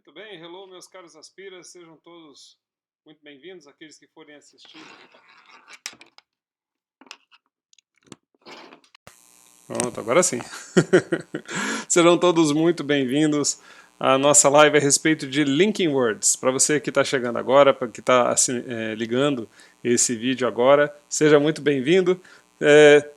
Muito bem, hello meus caros aspiras, sejam todos muito bem-vindos, aqueles que forem assistir. Pronto, agora sim. Sejam todos muito bem-vindos à nossa live a respeito de Linking Words. Para você que está chegando agora, para que está ligando esse vídeo agora, seja muito bem-vindo.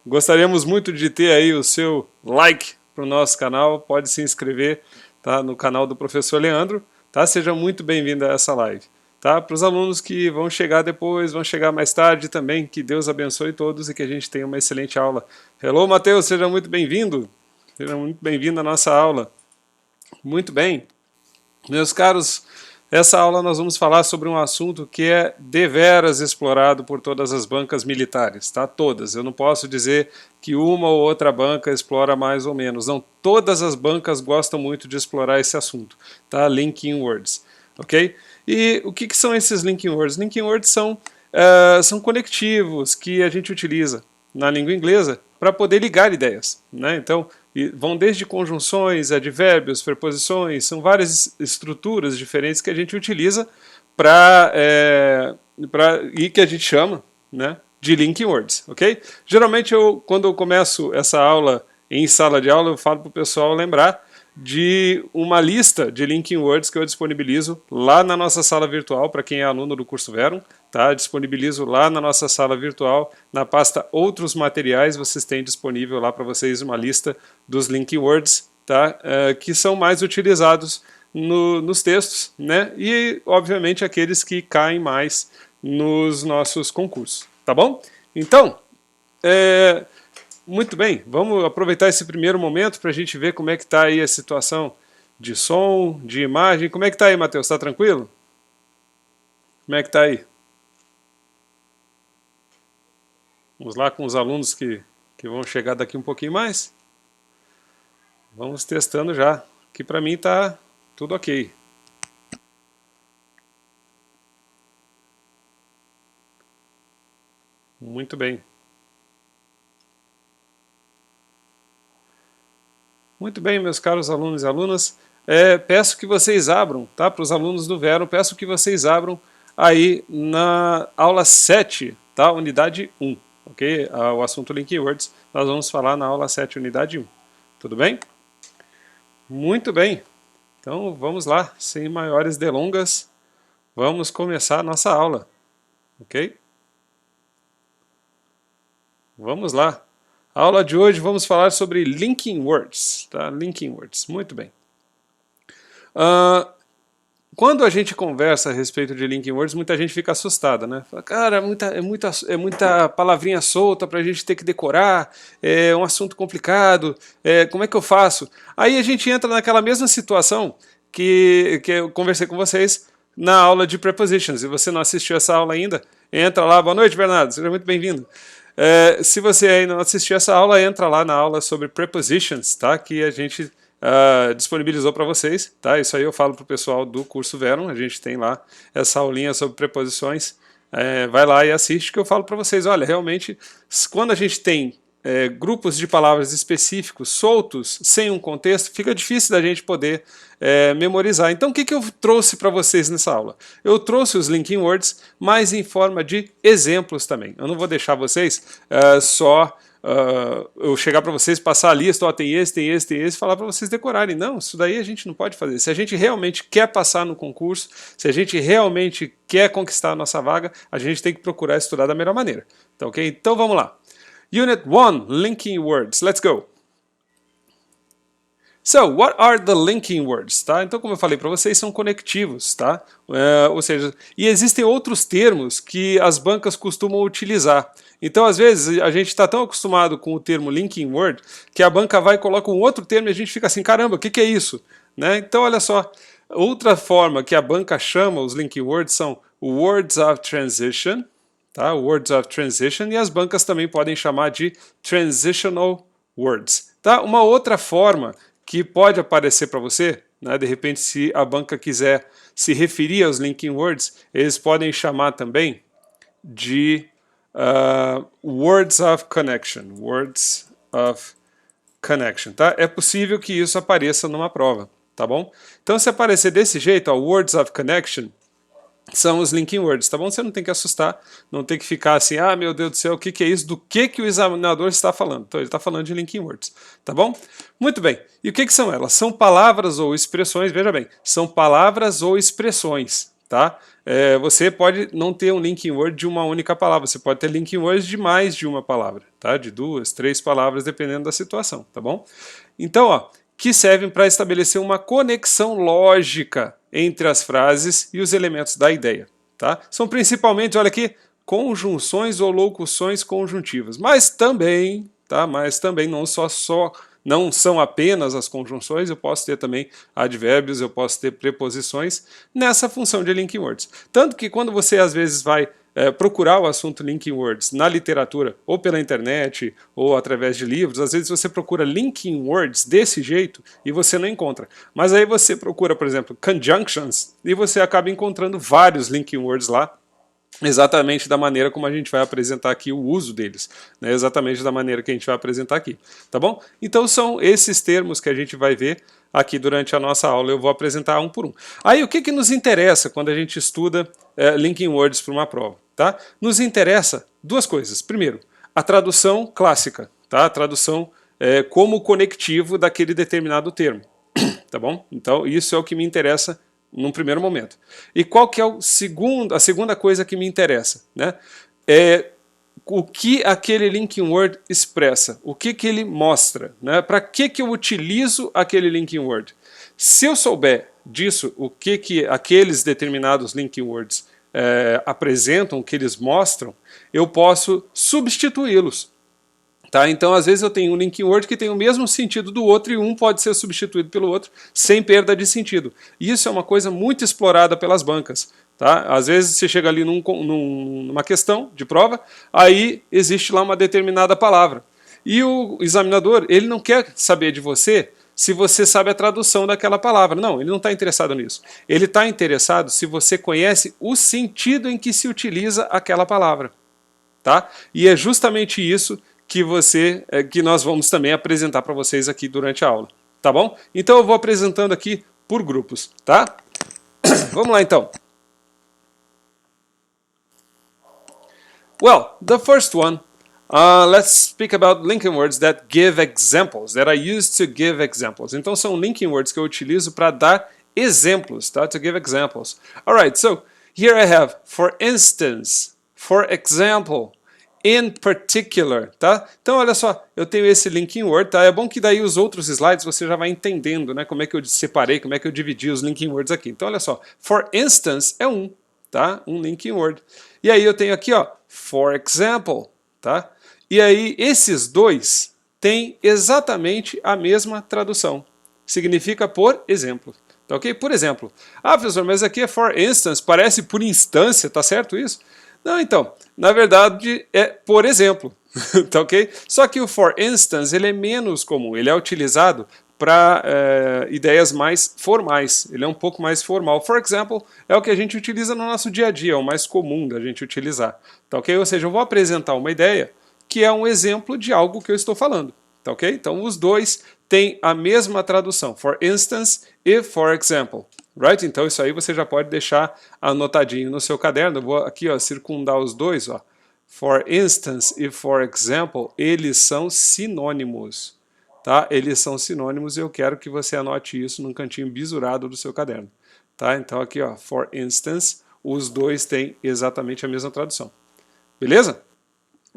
Gostaríamos muito de ter aí o seu like para o nosso canal, pode se inscrever, tá, no canal do Professor Leandro, tá? Seja muito bem-vindo a essa live. Tá? Para os alunos que vão chegar depois, vão chegar mais tarde também, que Deus abençoe todos e que a gente tenha uma excelente aula. Hello, Matheus, seja muito bem-vindo. Seja muito bem-vindo à nossa aula. Muito bem. Meus caros, essa aula nós vamos falar sobre um assunto que é deveras explorado por todas as bancas militares, tá? Todas. Eu não posso dizer que uma ou outra banca explora mais ou menos. Não, todas as bancas gostam muito de explorar esse assunto, tá? Linking Words, ok? E o que são esses Linking Words? Linking Words são conectivos que a gente utiliza na língua inglesa para poder ligar ideias, né? Então, vão desde conjunções, advérbios, preposições, são várias estruturas diferentes que a gente utiliza e que a gente chama, né, de Linking Words, ok? Geralmente, quando eu começo essa aula em sala de aula, eu falo para o pessoal lembrar de uma lista de Linking Words que eu disponibilizo lá na nossa sala virtual, para quem é aluno do curso Verum, tá? Disponibilizo lá na nossa sala virtual, na pasta Outros Materiais, vocês têm disponível lá para vocês uma lista dos Linking Words, tá? Que são mais utilizados nos textos, né? E, obviamente, aqueles que caem mais nos nossos concursos, tá bom? Então, muito bem, vamos aproveitar esse primeiro momento para a gente ver como é que está aí a situação de som, de imagem. Como é que está aí, Matheus? Está tranquilo? Como é que está aí? Vamos lá com os alunos que vão chegar daqui um pouquinho mais. Vamos testando já. Aqui para mim está tudo ok. Muito bem. Muito bem, meus caros alunos e alunas. Peço que vocês abram, tá? Para os alunos do Verum, peço que vocês abram aí na aula 7, tá? Unidade 1, ok? O assunto Linking Words, nós vamos falar na aula 7, unidade 1. Tudo bem? Muito bem. Então vamos lá, sem maiores delongas, vamos começar a nossa aula, ok? Vamos lá. A aula de hoje vamos falar sobre Linking Words, tá? Linking Words, muito bem. Quando a gente conversa a respeito de Linking Words, muita gente fica assustada, né? Fala, cara, é muita palavrinha solta para a gente ter que decorar, é um assunto complicado, como é que eu faço? Aí a gente entra naquela mesma situação que eu conversei com vocês na aula de Prepositions. Se você não assistiu essa aula ainda, entra lá. Boa noite, Bernardo, seja muito bem-vindo. Se você ainda não assistiu essa aula, entra lá na aula sobre Prepositions, tá? Que a gente disponibilizou para vocês, tá? Isso aí eu falo para o pessoal do curso Verum, a gente tem lá essa aulinha sobre preposições, vai lá e assiste que eu falo para vocês, olha, realmente, quando a gente tem grupos de palavras específicos, soltos, sem um contexto, fica difícil da gente poder memorizar. Então o que eu trouxe para vocês nessa aula? Eu trouxe os Linking Words, mas em forma de exemplos também. Eu não vou deixar vocês só eu chegar para vocês, passar a lista, ó, tem esse, tem esse, tem esse, falar para vocês decorarem. Não, isso daí a gente não pode fazer. Se a gente realmente quer passar no concurso, se a gente realmente quer conquistar a nossa vaga, a gente tem que procurar estudar da melhor maneira. Tá, ok? Então vamos lá. Unit 1, Linking Words. Let's go. So, what are the linking words? Tá? Então, como eu falei para vocês, são conectivos, tá? Ou seja, e existem outros termos que as bancas costumam utilizar. Então, às vezes, a gente está tão acostumado com o termo linking word que a banca vai e coloca um outro termo e a gente fica assim, caramba, o que é isso? Né? Então, olha só, outra forma que a banca chama os linking words são words of transition, tá? Words of transition, e as bancas também podem chamar de transitional words. Tá? Uma outra forma que pode aparecer para você, né, de repente, se a banca quiser se referir aos linking words, eles podem chamar também de words of connection. Words of connection. Tá? É possível que isso apareça numa prova. tá bom? Então se aparecer desse jeito, ó, words of connection, são os linking words, tá bom? Você não tem que assustar, não tem que ficar assim, ah, meu Deus do céu, o que que é isso? Do que o examinador está falando? Então ele está falando de linking words, tá bom? Muito bem. E o que que são elas? São palavras ou expressões, veja bem, são palavras ou expressões, tá? Você pode não ter um linking word de uma única palavra, você pode ter linking words de mais de uma palavra, tá? De 2, 3 palavras, dependendo da situação, tá bom? Então, ó, que servem para estabelecer uma conexão lógica entre as frases e os elementos da ideia. Tá? São principalmente, olha aqui, conjunções ou locuções conjuntivas, mas também não são apenas as conjunções, eu posso ter também advérbios, eu posso ter preposições nessa função de linking words. Tanto que quando você às vezes vai procurar o assunto linking words na literatura, ou pela internet, ou através de livros, às vezes você procura linking words desse jeito e você não encontra. Mas aí você procura, por exemplo, conjunctions, e você acaba encontrando vários linking words lá, exatamente da maneira como a gente vai apresentar aqui o uso deles, né? Exatamente da maneira que a gente vai apresentar aqui, tá bom? Então são esses termos que a gente vai ver aqui durante a nossa aula, eu vou apresentar um por um. Aí o que que nos interessa quando a gente estuda linking words para uma prova, tá? Nos interessa duas coisas. Primeiro, a tradução clássica, tá? A tradução como conectivo daquele determinado termo, tá bom? Então isso é o que me interessa num primeiro momento. E qual que é a segunda coisa que me interessa, né? O que aquele linking word expressa, o que que ele mostra, né? Para que eu utilizo aquele linking word? Se eu souber disso, o que que aqueles determinados linking words apresentam, o que eles mostram, eu posso substituí-los. Tá? Então, às vezes eu tenho um linking word que tem o mesmo sentido do outro e um pode ser substituído pelo outro sem perda de sentido. Isso é uma coisa muito explorada pelas bancas. Tá? Às vezes você chega ali numa questão de prova, aí existe lá uma determinada palavra. E o examinador, ele não quer saber de você se você sabe a tradução daquela palavra. Não, ele não está interessado nisso. Ele está interessado se você conhece o sentido em que se utiliza aquela palavra. Tá? E é justamente isso que nós vamos também apresentar para vocês aqui durante a aula, tá bom? Então eu vou apresentando aqui por grupos, tá? Vamos lá então. Well, the first one, let's speak about linking words that give examples, that I use to give examples. Então são linking words que eu utilizo para dar exemplos, tá? To give examples. Alright, so here I have, for instance, for example, in particular, tá? Então olha só, eu tenho esse linking word, tá? É bom que daí os outros slides você já vai entendendo, né? Como é que eu separei, como é que eu dividi os linking words aqui. Então olha só, for instance é um, tá? Um linking word. E aí eu tenho aqui, ó, for example, tá? E aí esses dois têm exatamente a mesma tradução. Significa por exemplo. Tá ok? Por exemplo. Ah, professor, mas aqui é for instance, parece por instância, tá certo isso? Não, então, na verdade é por exemplo, tá ok? Só que o for instance ele é menos comum, ele é utilizado para ideias mais formais, ele é um pouco mais formal. For example, é o que a gente utiliza no nosso dia a dia, é o mais comum da gente utilizar, tá ok? Ou seja, eu vou apresentar uma ideia que é um exemplo de algo que eu estou falando, tá ok? Então os dois têm a mesma tradução, for instance e for example. Right? Então isso aí você já pode deixar anotadinho no seu caderno. Eu vou aqui ó, circundar os dois. Ó. For instance e for example, eles são sinônimos. Tá? Eles são sinônimos e eu quero que você anote isso num cantinho bisurado do seu caderno. Tá? Então aqui, ó, for instance, os dois têm exatamente a mesma tradução. Beleza?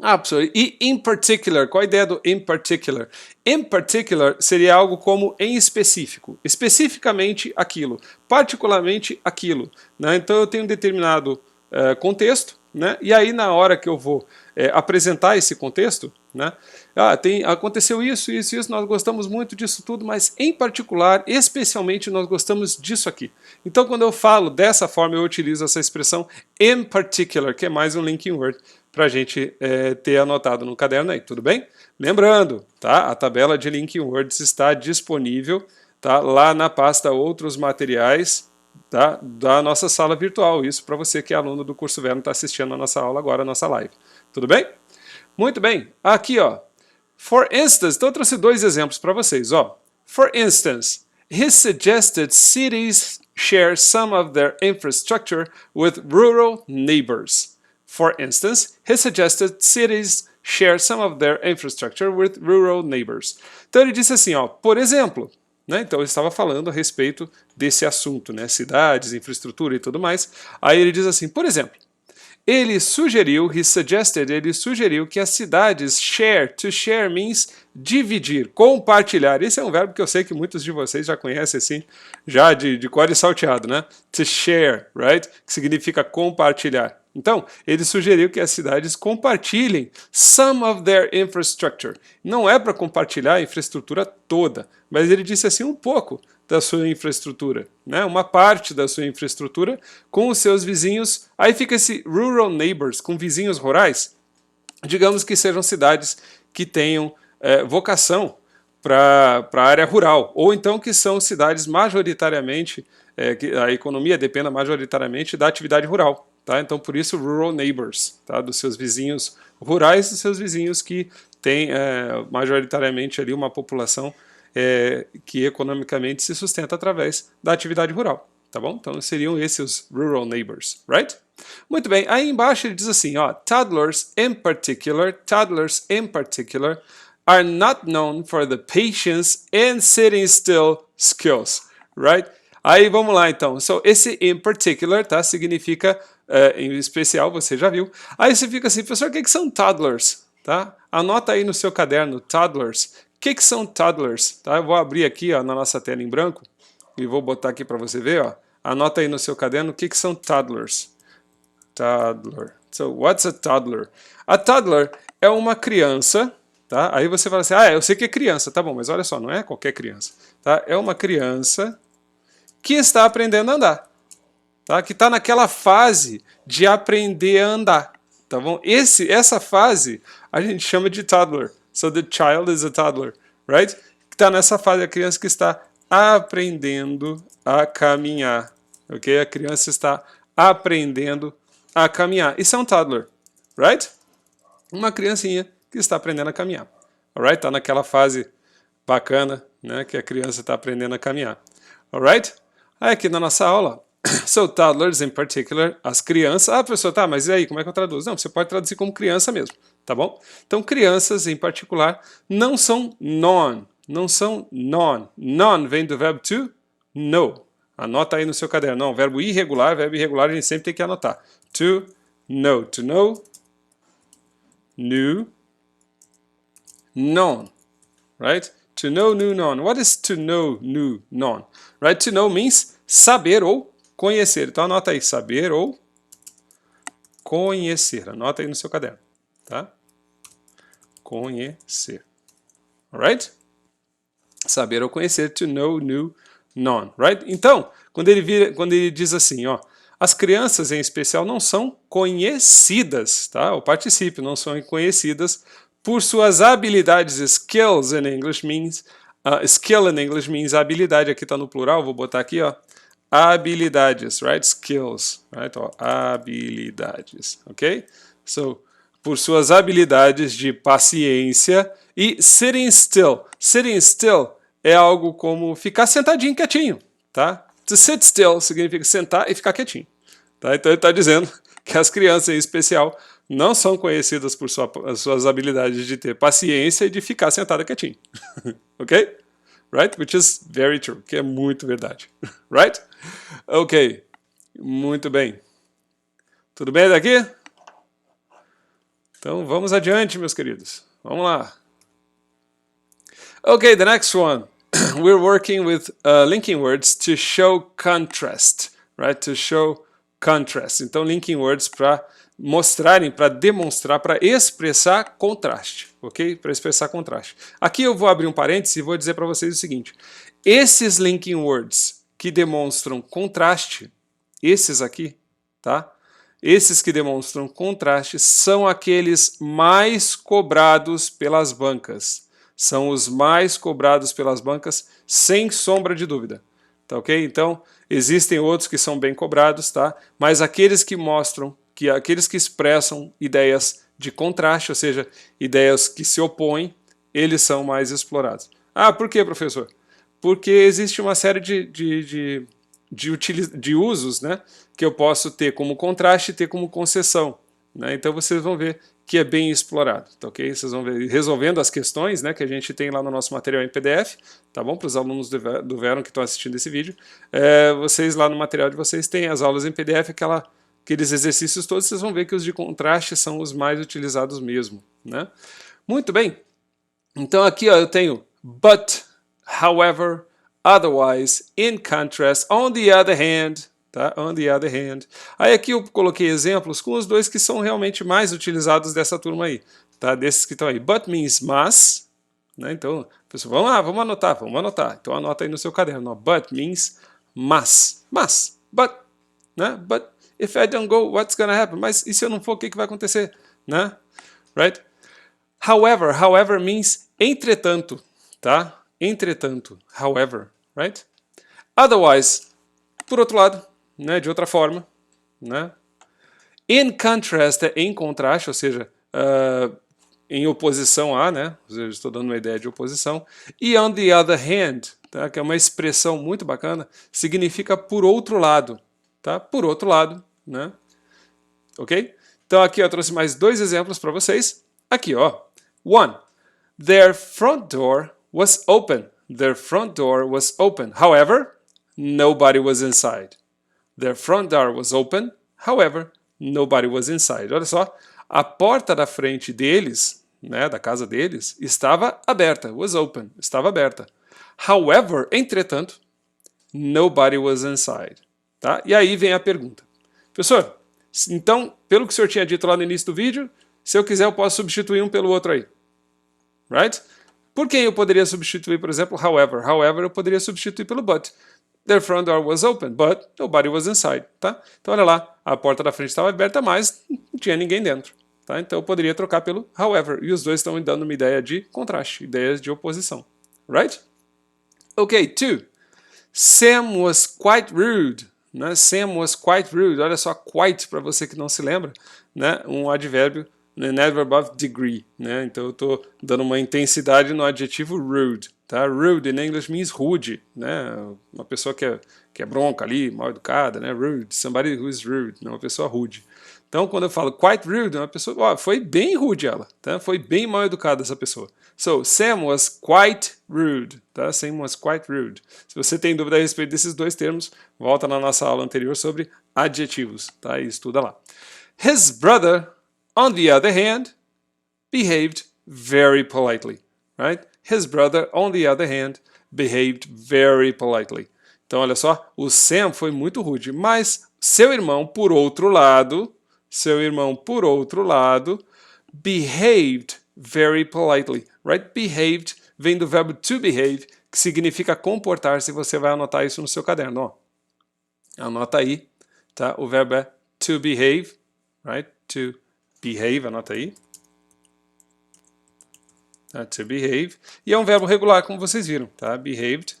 Ah, professor, e in particular, qual a ideia do in particular? In particular seria algo como em específico, especificamente aquilo, particularmente aquilo, né? Então eu tenho um determinado contexto, né? E aí na hora que eu vou apresentar esse contexto, né? Aconteceu isso, isso, isso, nós gostamos muito disso tudo, mas em particular, especialmente, nós gostamos disso aqui. Então quando eu falo dessa forma, eu utilizo essa expressão in particular, que é mais um linking word, para a gente ter anotado no caderno aí, tudo bem? Lembrando, tá? A tabela de linking words está disponível, tá? Lá na pasta outros materiais, tá? Da nossa sala virtual, isso para você que é aluno do curso Verno, está assistindo a nossa aula agora, a nossa live, tudo bem? Muito bem, aqui ó, for instance, então eu trouxe dois exemplos para vocês, ó. For instance, he suggested cities share some of their infrastructure with rural neighbors. For instance, he suggested cities share some of their infrastructure with rural neighbors. Então ele disse assim, ó, por exemplo, né? Então ele estava falando a respeito desse assunto, né? Cidades, infraestrutura e tudo mais. Aí ele diz assim, por exemplo, ele sugeriu que as cidades share, to share means dividir, compartilhar. Esse é um verbo que eu sei que muitos de vocês já conhecem assim, já de cor e salteado, né? To share, right? Que significa compartilhar. Então, ele sugeriu que as cidades compartilhem some of their infrastructure. Não é para compartilhar a infraestrutura toda, mas ele disse assim um pouco da sua infraestrutura, né? Uma parte da sua infraestrutura com os seus vizinhos. Aí fica esse rural neighbors, com vizinhos rurais. Digamos que sejam cidades que tenham vocação para a área rural, ou então que são cidades majoritariamente, que a economia dependa majoritariamente da atividade rural. Tá? Então, por isso, rural neighbors, tá? Dos seus vizinhos rurais, dos seus vizinhos que têm majoritariamente ali uma população que economicamente se sustenta através da atividade rural. Tá bom? Então, seriam esses os rural neighbors, right? Muito bem, aí embaixo ele diz assim, ó, toddlers in particular are not known for the patience and sitting still skills, right? Aí vamos lá então. So, esse in particular, tá? Significa em especial, você já viu. Aí você fica assim, professor, o que são toddlers? Tá? Anota aí no seu caderno, toddlers. O que são toddlers? Tá? Eu vou abrir aqui ó, na nossa tela em branco e vou botar aqui para você ver. Ó. Anota aí no seu caderno o que são toddlers. Toddler. So, what's a toddler? A toddler é uma criança. Tá? Aí você fala assim, eu sei que é criança. Tá bom, mas olha só, não é qualquer criança. Tá? É uma criança que está aprendendo a andar. Tá? Que está naquela fase de aprender a andar. Tá bom? Essa fase a gente chama de toddler. So the child is a toddler, right? Está nessa fase, a criança que está aprendendo a caminhar. Ok? A criança está aprendendo a caminhar. Isso é um toddler, right? Uma criancinha que está aprendendo a caminhar. Alright? Está naquela fase bacana, né? Que a criança está aprendendo a caminhar. Alright? Aí aqui na nossa aula, so toddlers in particular, as crianças. Ah, professor, tá, mas e aí, como é que eu traduzo? Não, você pode traduzir como criança mesmo, tá bom? Então, crianças em particular não são non. Não são non. Non vem do verbo to know. Anota aí no seu caderno. Não, verbo irregular a gente sempre tem que anotar. To know. To know, knew, known, right? To know, knew, known. What is to know, knew, known? Right? To know means saber ou conhecer. Então anota aí, saber ou conhecer. Anota aí no seu caderno, tá? Conhecer. Alright? Saber ou conhecer, to know, knew, known, right? Então, quando ele diz assim, ó, as crianças em especial não são conhecidas, tá? O particípio não são conhecidas por suas habilidades. Skills in English means skill in English means habilidade. Aqui está no plural, vou botar aqui, ó. Habilidades, right? Skills, right? Ó, habilidades, ok? So, por suas habilidades de paciência e sitting still. Sitting still é algo como ficar sentadinho, quietinho, tá? To sit still significa sentar e ficar quietinho, tá? Então ele está dizendo que as crianças em especial não são conhecidas por suas habilidades de ter paciência e de ficar sentada quietinho, ok? Right? Which is very true, que é muito verdade. Right? Ok. Muito bem. Tudo bem daqui? Então vamos adiante, meus queridos. Vamos lá. Ok, the next one. We're working with linking words to show contrast. Right? To show contrast. Então, linking words para mostrarem, para demonstrar, para expressar contraste, ok? Para expressar contraste. Aqui eu vou abrir um parênteses e vou dizer para vocês o seguinte. Esses linking words que demonstram contraste, esses aqui, tá? Esses que demonstram contraste são aqueles mais cobrados pelas bancas. São os mais cobrados pelas bancas, sem sombra de dúvida. Tá ok? Então, existem outros que são bem cobrados, tá? Mas aqueles que mostram, aqueles que expressam ideias de contraste, ou seja, ideias que se opõem, eles são mais explorados. Ah, por quê, professor? Porque existe uma série de usos, né, que eu posso ter como contraste e ter como concessão. Né? Então vocês vão ver que é bem explorado, tá ok? Vocês vão ver resolvendo as questões, né, que a gente tem lá no nosso material em PDF, tá bom? Para os alunos do Veron que estão assistindo esse vídeo, vocês lá no material de vocês têm as aulas em PDF, aqueles exercícios todos, vocês vão ver que os de contraste são os mais utilizados mesmo, né? Muito bem, então aqui ó, eu tenho but, however, otherwise, in contrast, on the other hand, tá? On the other hand. Aí aqui eu coloquei exemplos com os dois que são realmente mais utilizados dessa turma aí, tá? Desses que estão aí. But means mas, né? Então, pessoal, vamos lá, vamos anotar. Então anota aí no seu caderno, ó. But means mas, but, né? But if I don't go, what's gonna happen? Mas e se eu não for, o que vai acontecer, né? Right? However means entretanto, tá? Entretanto, however, right? Otherwise, por outro lado, né, de outra forma, né? In contrast é em contraste, ou seja, em oposição a, né? Ou seja, estou dando uma ideia de oposição. E on the other hand, tá? Que é uma expressão muito bacana, significa por outro lado, tá? Por outro lado, né? Ok? Então aqui eu trouxe mais dois exemplos para vocês. Aqui, ó. One, their front door was open. Their front door was open. However, nobody was inside. Their front door was open, however, nobody was inside. Olha só, a porta da frente deles, né, da casa deles, estava aberta, was open, estava aberta. However, entretanto, nobody was inside. Tá? E aí vem a pergunta. Professor, então, pelo que o senhor tinha dito lá no início do vídeo, se eu quiser eu posso substituir um pelo outro aí. Right? Por quem eu poderia substituir, por exemplo, however? However, eu poderia substituir pelo but. Their front door was open, but nobody was inside, tá? Então, olha lá, a porta da frente estava aberta, mas não tinha ninguém dentro, tá? Então, eu poderia trocar pelo however, e os dois estão me dando uma ideia de contraste, ideias de oposição, right? Ok, two. Sam was quite rude, né? Sam was quite rude, olha só, quite, para você que não se lembra, né? Um advérbio, né? Adverb of degree, né? Então, eu estou dando uma intensidade no adjetivo rude. Tá? Rude in English means rude, né? Uma pessoa que é bronca ali, mal educada, né? Rude, somebody who is rude, né? Uma pessoa rude. Então, quando eu falo quite rude, uma pessoa, ó, foi bem rude ela, tá? Foi bem mal educada essa pessoa. So, Sam was quite rude, tá? Sam was quite rude. Se você tem dúvida a respeito desses dois termos, volta na nossa aula anterior sobre adjetivos, tá? E estuda lá. His brother, on the other hand, behaved very politely, right? His brother, on the other hand, behaved very politely. Então, olha só, o Sam foi muito rude, mas seu irmão, por outro lado, behaved very politely, right? Behaved vem do verbo to behave, que significa comportar-se. Você vai anotar isso no seu caderno, ó. Anota aí, tá? O verbo é to behave, right? To behave, anota aí. To behave, e é um verbo regular, como vocês viram, tá? Behaved,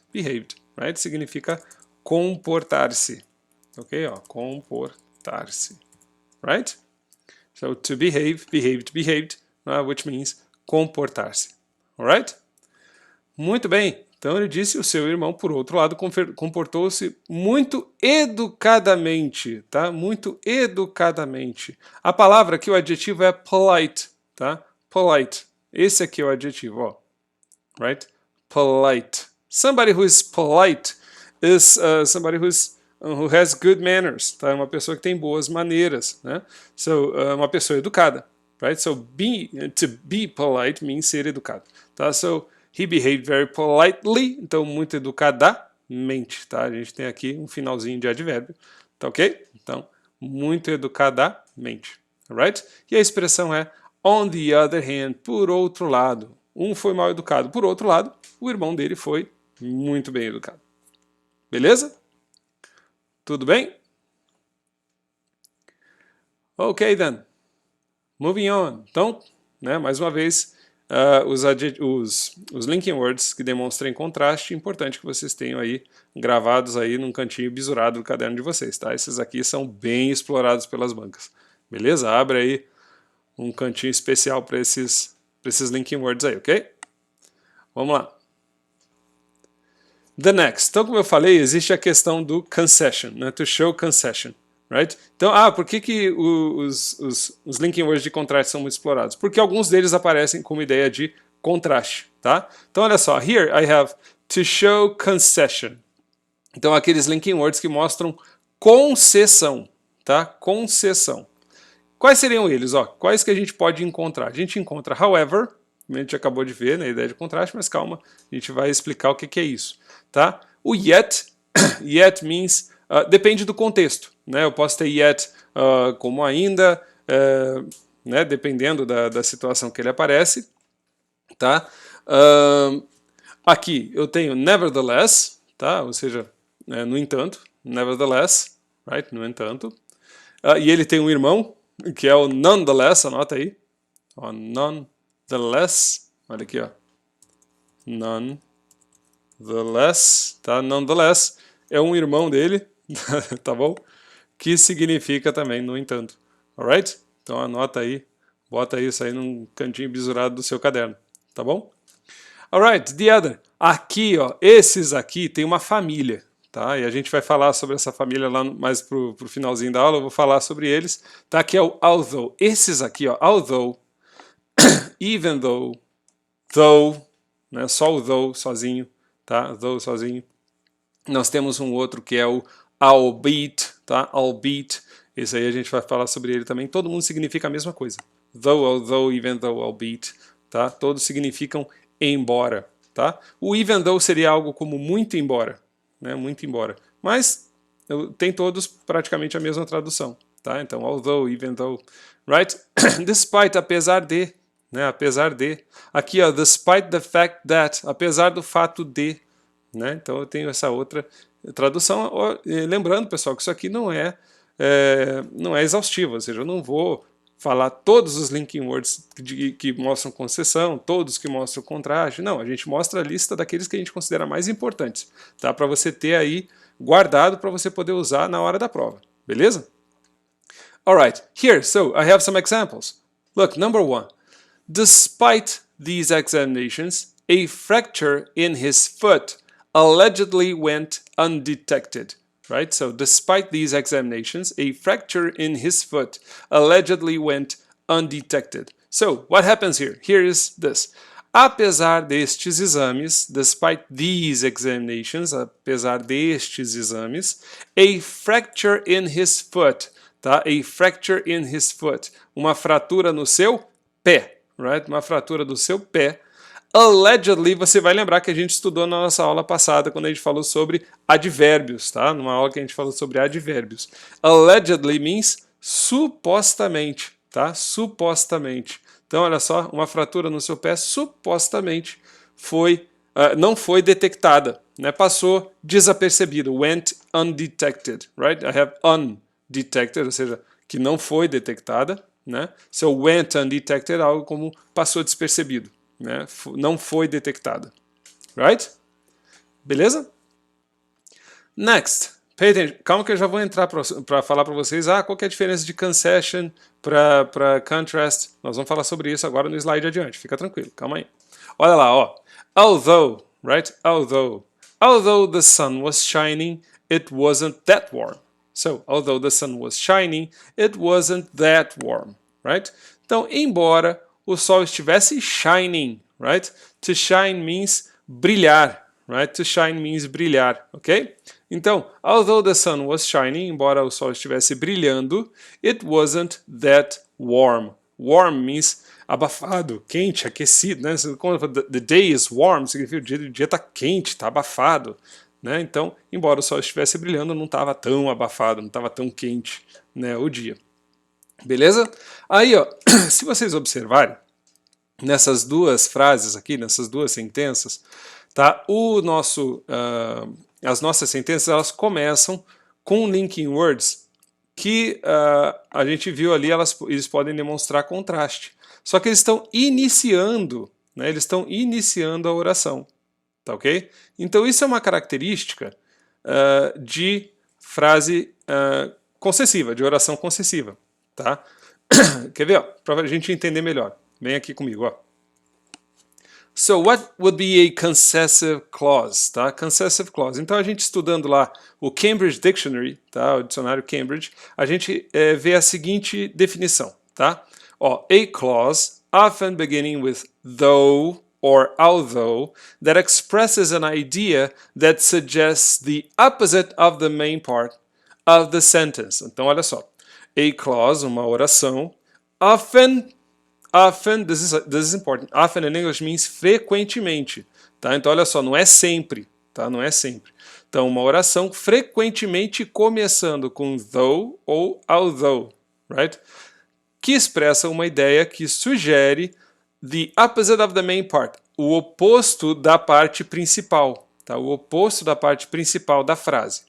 right? Significa comportar-se, ok? Ó, comportar-se, right? So, to behave, behaved, which means comportar-se, alright? Muito bem, então ele disse, o seu irmão, por outro lado, comportou-se muito educadamente, tá? Muito educadamente. A palavra aqui, o adjetivo é polite, tá? Polite. Esse aqui é o adjetivo, ó. Right? Polite. Somebody who is polite is somebody who has good manners, tá? Uma pessoa que tem boas maneiras, né? So, uma pessoa educada, right? So, to be polite means ser educado, tá? So, he behaved very politely, então muito educadamente, tá? A gente tem aqui um finalzinho de advérbio, tá ok? Então, muito educadamente, right? E a expressão é on the other hand, por outro lado. Um foi mal educado, por outro lado, o irmão dele foi muito bem educado. Beleza? Tudo bem? Ok, then. Moving on. Então, né, mais uma vez, os linking words que demonstrem contraste, importante que vocês tenham aí gravados aí num cantinho bisurado do caderno de vocês, tá? Esses aqui são bem explorados pelas bancas. Beleza? Abre aí um cantinho especial para esses linking words aí, ok? Vamos lá. The next. Então, como eu falei, existe a questão do concession, né? To show concession, right? Então, por que os linking words de contraste são muito explorados? Porque alguns deles aparecem como ideia de contraste, tá? Então, olha só. Here I have to show concession. Então, aqueles linking words que mostram concessão, tá? Concessão. Quais seriam eles? Quais que a gente pode encontrar? A gente encontra however, a gente acabou de ver na ideia de contraste, mas calma, a gente vai explicar o que é isso. Tá? O yet, yet means, depende do contexto. Né? Eu posso ter yet como ainda, né? Dependendo da situação que ele aparece. Tá? Aqui eu tenho nevertheless, tá? Ou seja, no entanto, nevertheless, right? No entanto. E ele tem um irmão, que é o nonetheless, anota aí. Nonetheless, olha aqui, ó. Nonetheless, tá? Nonetheless é um irmão dele, tá bom? Que significa também, no entanto. Alright? Então anota aí, bota isso aí num cantinho bisurado do seu caderno, tá bom? Alright, the other. Aqui, ó, esses aqui tem uma família, tá? E a gente vai falar sobre essa família lá mais pro finalzinho da aula, eu vou falar sobre eles, tá? Que é o although. Esses aqui, ó, although, even though, né? Só o though sozinho, tá? Though sozinho. Nós temos um outro que é o albeit, tá? Albeit. Esse aí a gente vai falar sobre ele também. Todo mundo significa a mesma coisa. Though, although, even though, albeit, tá? Todos significam embora, tá? O even though seria algo como muito embora, né? Muito embora. Mas tem todos praticamente a mesma tradução, tá? Então, although, even though, right? Despite, apesar de, né? Apesar de. Aqui, ó, despite the fact that, apesar do fato de, né? Então eu tenho essa outra tradução. Lembrando, pessoal, que isso aqui não é exaustivo, ou seja, eu não vou falar todos os linking words que mostram concessão, todos que mostram contraste. Não, a gente mostra a lista daqueles que a gente considera mais importantes, tá? Para você ter aí guardado para você poder usar na hora da prova, beleza? Alright, here, so I have some examples. Look, number one. Despite these examinations, a fracture in his foot allegedly went undetected. Right? So, despite these examinations, a fracture in his foot allegedly went undetected. So, what happens here? Here is this. Apesar destes exames, despite these examinations, apesar destes exames, a fracture in his foot, tá? A fracture in his foot, uma fratura no seu pé, right? Uma fratura do seu pé. Allegedly, você vai lembrar que a gente estudou na nossa aula passada, quando a gente falou sobre advérbios, tá? Numa aula que a gente falou sobre advérbios. Allegedly means supostamente, tá? Supostamente. Então, olha só, uma fratura no seu pé supostamente não foi detectada, né? Passou desapercebido, went undetected, right? I have undetected, ou seja, que não foi detectada, né? So, went undetected, algo como passou despercebido. Né? Não foi detectada. Right? Beleza? Next. Pay attention. Calma que eu já vou entrar para falar para vocês qual que é a diferença de concession para contrast. Nós vamos falar sobre isso agora no slide adiante. Fica tranquilo, calma aí. Olha lá, ó. Although, right? Although the sun was shining, it wasn't that warm. So, although the sun was shining, it wasn't that warm, right? Então, embora o sol estivesse shining, right? To shine means brilhar, right? To shine means brilhar, ok? Então, although the sun was shining, embora o sol estivesse brilhando, it wasn't that warm. Warm means abafado, quente, aquecido, né? The day is warm, significa que o dia está quente, está abafado, né? Então, embora o sol estivesse brilhando, não estava tão abafado, não estava tão quente, né, o dia. Beleza? Aí, ó, se vocês observarem, nessas duas frases aqui, nessas duas sentenças, tá? As nossas sentenças, elas começam com linking words que a gente viu ali, eles podem demonstrar contraste. Só que eles estão iniciando, né? Eles estão iniciando a oração, tá ok? Então isso é uma característica de frase concessiva, de oração concessiva, tá? Quer ver, para a gente entender melhor? Vem aqui comigo, ó. So what would be a concessive clause, tá? Concessive clause. Então a gente estudando lá o Cambridge Dictionary, tá? O dicionário Cambridge, a gente vê a seguinte definição, tá? Ó, a clause often beginning with though or although that expresses an idea that suggests the opposite of the main part of the sentence. Então olha só, a clause, uma oração, often, this is important. Often in English means frequentemente, tá? Então olha só, não é sempre, tá? Não é sempre. Então uma oração frequentemente começando com though ou although, right? Que expressa uma ideia que sugere the opposite of the main part, o oposto da parte principal, tá? O oposto da parte principal da frase,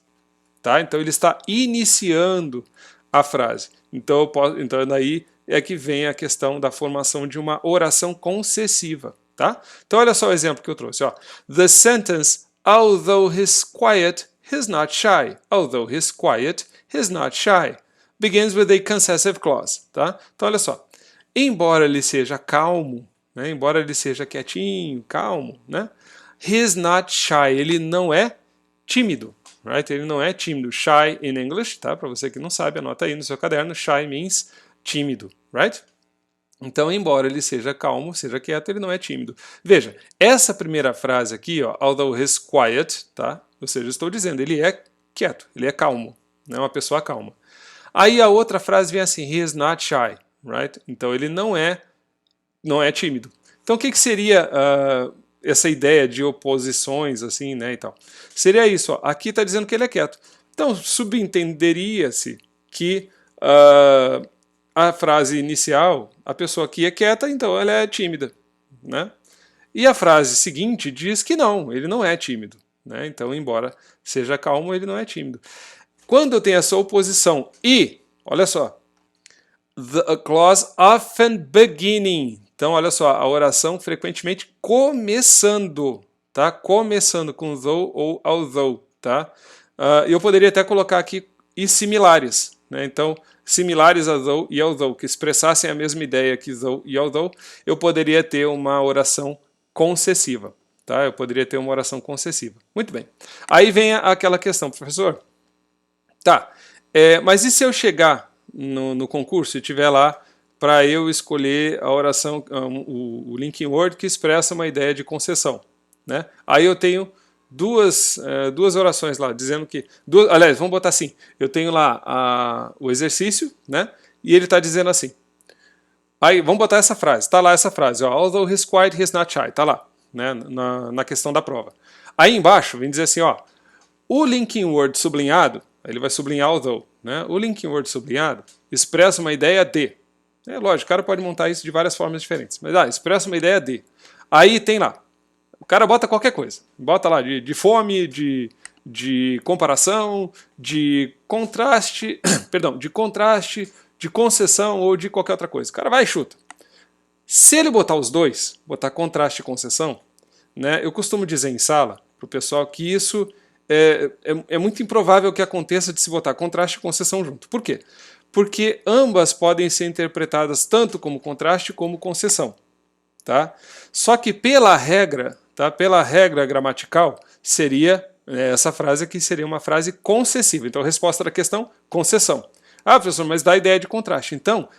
tá? Então ele está iniciando a frase. Então daí é que vem a questão da formação de uma oração concessiva, tá? Então olha só o exemplo que eu trouxe, ó. The sentence, although he's quiet, he's not shy. Although he's quiet, he's not shy. Begins with a concessive clause, tá? Então olha só. Embora ele seja calmo, né? Embora ele seja quietinho, calmo, né? He's not shy. Ele não é tímido. Right? Ele não é tímido. Shy in English, tá? Para você que não sabe, anota aí no seu caderno. Shy means tímido, right? Então, embora ele seja calmo, seja quieto, ele não é tímido. Veja, essa primeira frase aqui, ó, although he's quiet, tá? Ou seja, eu estou dizendo, ele é quieto, ele é calmo, não é uma pessoa calma. Aí a outra frase vem assim, he is not shy, right? Então ele não é tímido. Então o que seria essa ideia de oposições, assim, né, e tal? Seria isso, ó, aqui está dizendo que ele é quieto. Então, subentenderia-se que a frase inicial, a pessoa aqui é quieta, então ela é tímida, né? E a frase seguinte diz que não, ele não é tímido, né? Então, embora seja calmo, ele não é tímido. Quando eu tenho essa oposição e, olha só, the clause often beginning. Então, olha só, a oração frequentemente começando, tá? Começando com though ou although, tá? Eu poderia até colocar aqui e similares, né? Então, similares a though e although, que expressassem a mesma ideia que though e although, eu poderia ter uma oração concessiva, tá? Eu poderia ter uma oração concessiva. Muito bem. Aí vem aquela questão, professor. Tá, mas e se eu chegar no concurso e tiver lá para eu escolher a oração, o linking word que expressa uma ideia de concessão, né? Aí eu tenho duas orações lá, dizendo que... aliás, vamos botar assim, eu tenho lá o exercício, né? E ele está dizendo assim. Aí, vamos botar essa frase, tá lá essa frase, ó, although he's quiet, he's not shy, tá lá, né? Na questão da prova. Aí embaixo vem dizer assim, ó, o linking word sublinhado, ele vai sublinhar although, né? O linking word sublinhado expressa uma ideia de. É lógico, o cara pode montar isso de várias formas diferentes, mas expressa uma ideia de. Aí tem lá, o cara bota qualquer coisa, bota lá de fome, de comparação, de contraste, perdão, de contraste, de concessão ou de qualquer outra coisa. O cara vai e chuta. Se ele botar os dois, botar contraste e concessão, né? Eu costumo dizer em sala para o pessoal que isso é muito improvável que aconteça de se botar contraste e concessão junto. Por quê? Porque ambas podem ser interpretadas tanto como contraste como concessão. Tá? Só que pela regra, tá? Pela regra gramatical, seria essa frase aqui seria uma frase concessiva. Então a resposta da questão, concessão. Ah, professor, mas dá a ideia de contraste. Então,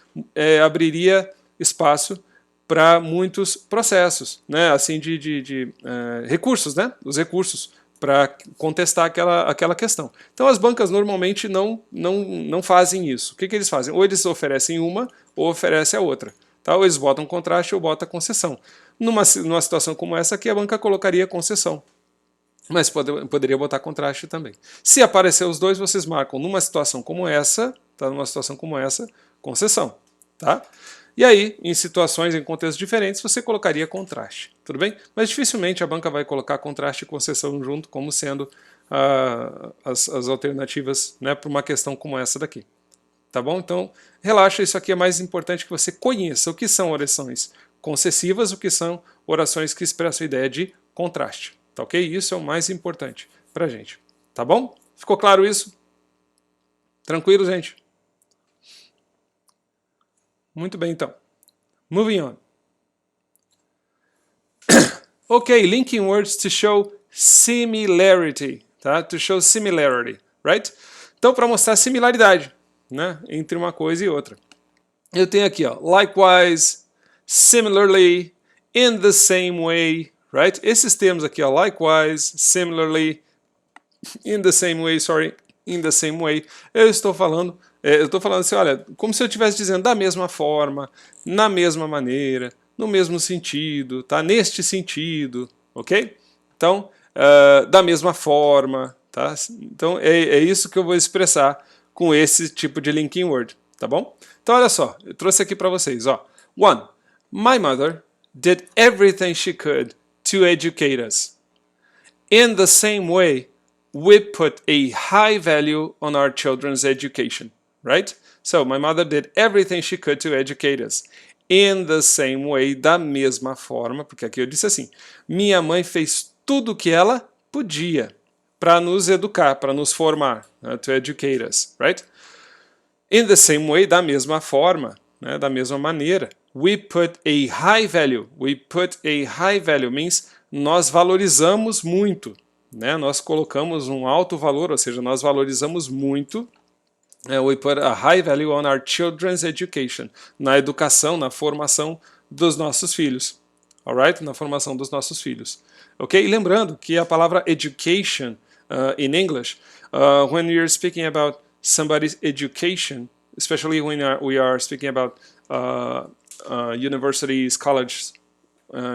abriria espaço para muitos processos, né? Assim de recursos, né? Os recursos para contestar aquela questão. Então as bancas normalmente não fazem isso. O que eles fazem? Ou eles oferecem uma ou oferecem a outra. Tá? Ou eles botam contraste ou botam concessão. Numa situação como essa aqui, a banca colocaria concessão. Mas poderia botar contraste também. Se aparecer os dois, vocês marcam numa situação como essa, tá? Numa situação como essa, concessão. Tá? E aí, em situações, em contextos diferentes, você colocaria contraste, tudo bem? Mas dificilmente a banca vai colocar contraste e concessão junto como sendo as alternativas, né, para uma questão como essa daqui. Tá bom? Então, relaxa, isso aqui é mais importante que você conheça o que são orações concessivas, o que são orações que expressam a ideia de contraste. Tá ok? Isso é o mais importante pra gente. Tá bom? Ficou claro isso? Tranquilo, gente? Muito bem, então. Moving on. Ok, linking words to show similarity, tá? To show similarity, right? Então, para mostrar similaridade, né, entre uma coisa e outra. Eu tenho aqui, ó, likewise, similarly, in the same way, right? Esses termos aqui, ó, likewise, similarly, in the same way, sorry, in the same way. Eu estou falando assim, olha, como se eu estivesse dizendo da mesma forma, na mesma maneira, no mesmo sentido, tá? Neste sentido, ok? Então, da mesma forma, tá? Então, é isso que eu vou expressar com esse tipo de linking word, tá bom? Então, olha só, eu trouxe aqui para vocês, ó. One, my mother did everything she could to educate us. In the same way, we put a high value on our children's education, right? So, my mother did everything she could to educate us. In the same way, da mesma forma, porque aqui eu disse assim, minha mãe fez tudo o que ela podia para nos educar, para nos formar, to educate us, right? In the same way, da mesma forma, né, da mesma maneira, we put a high value. We put a high value means nós valorizamos muito, né? Nós colocamos um alto valor, ou seja, nós valorizamos muito. We put a high value on our children's education, na educação, na formação dos nossos filhos. Alright? Na formação dos nossos filhos. Ok? E lembrando que a palavra education in English, when you're speaking about somebody's education, especially when we are speaking about universities, colleges,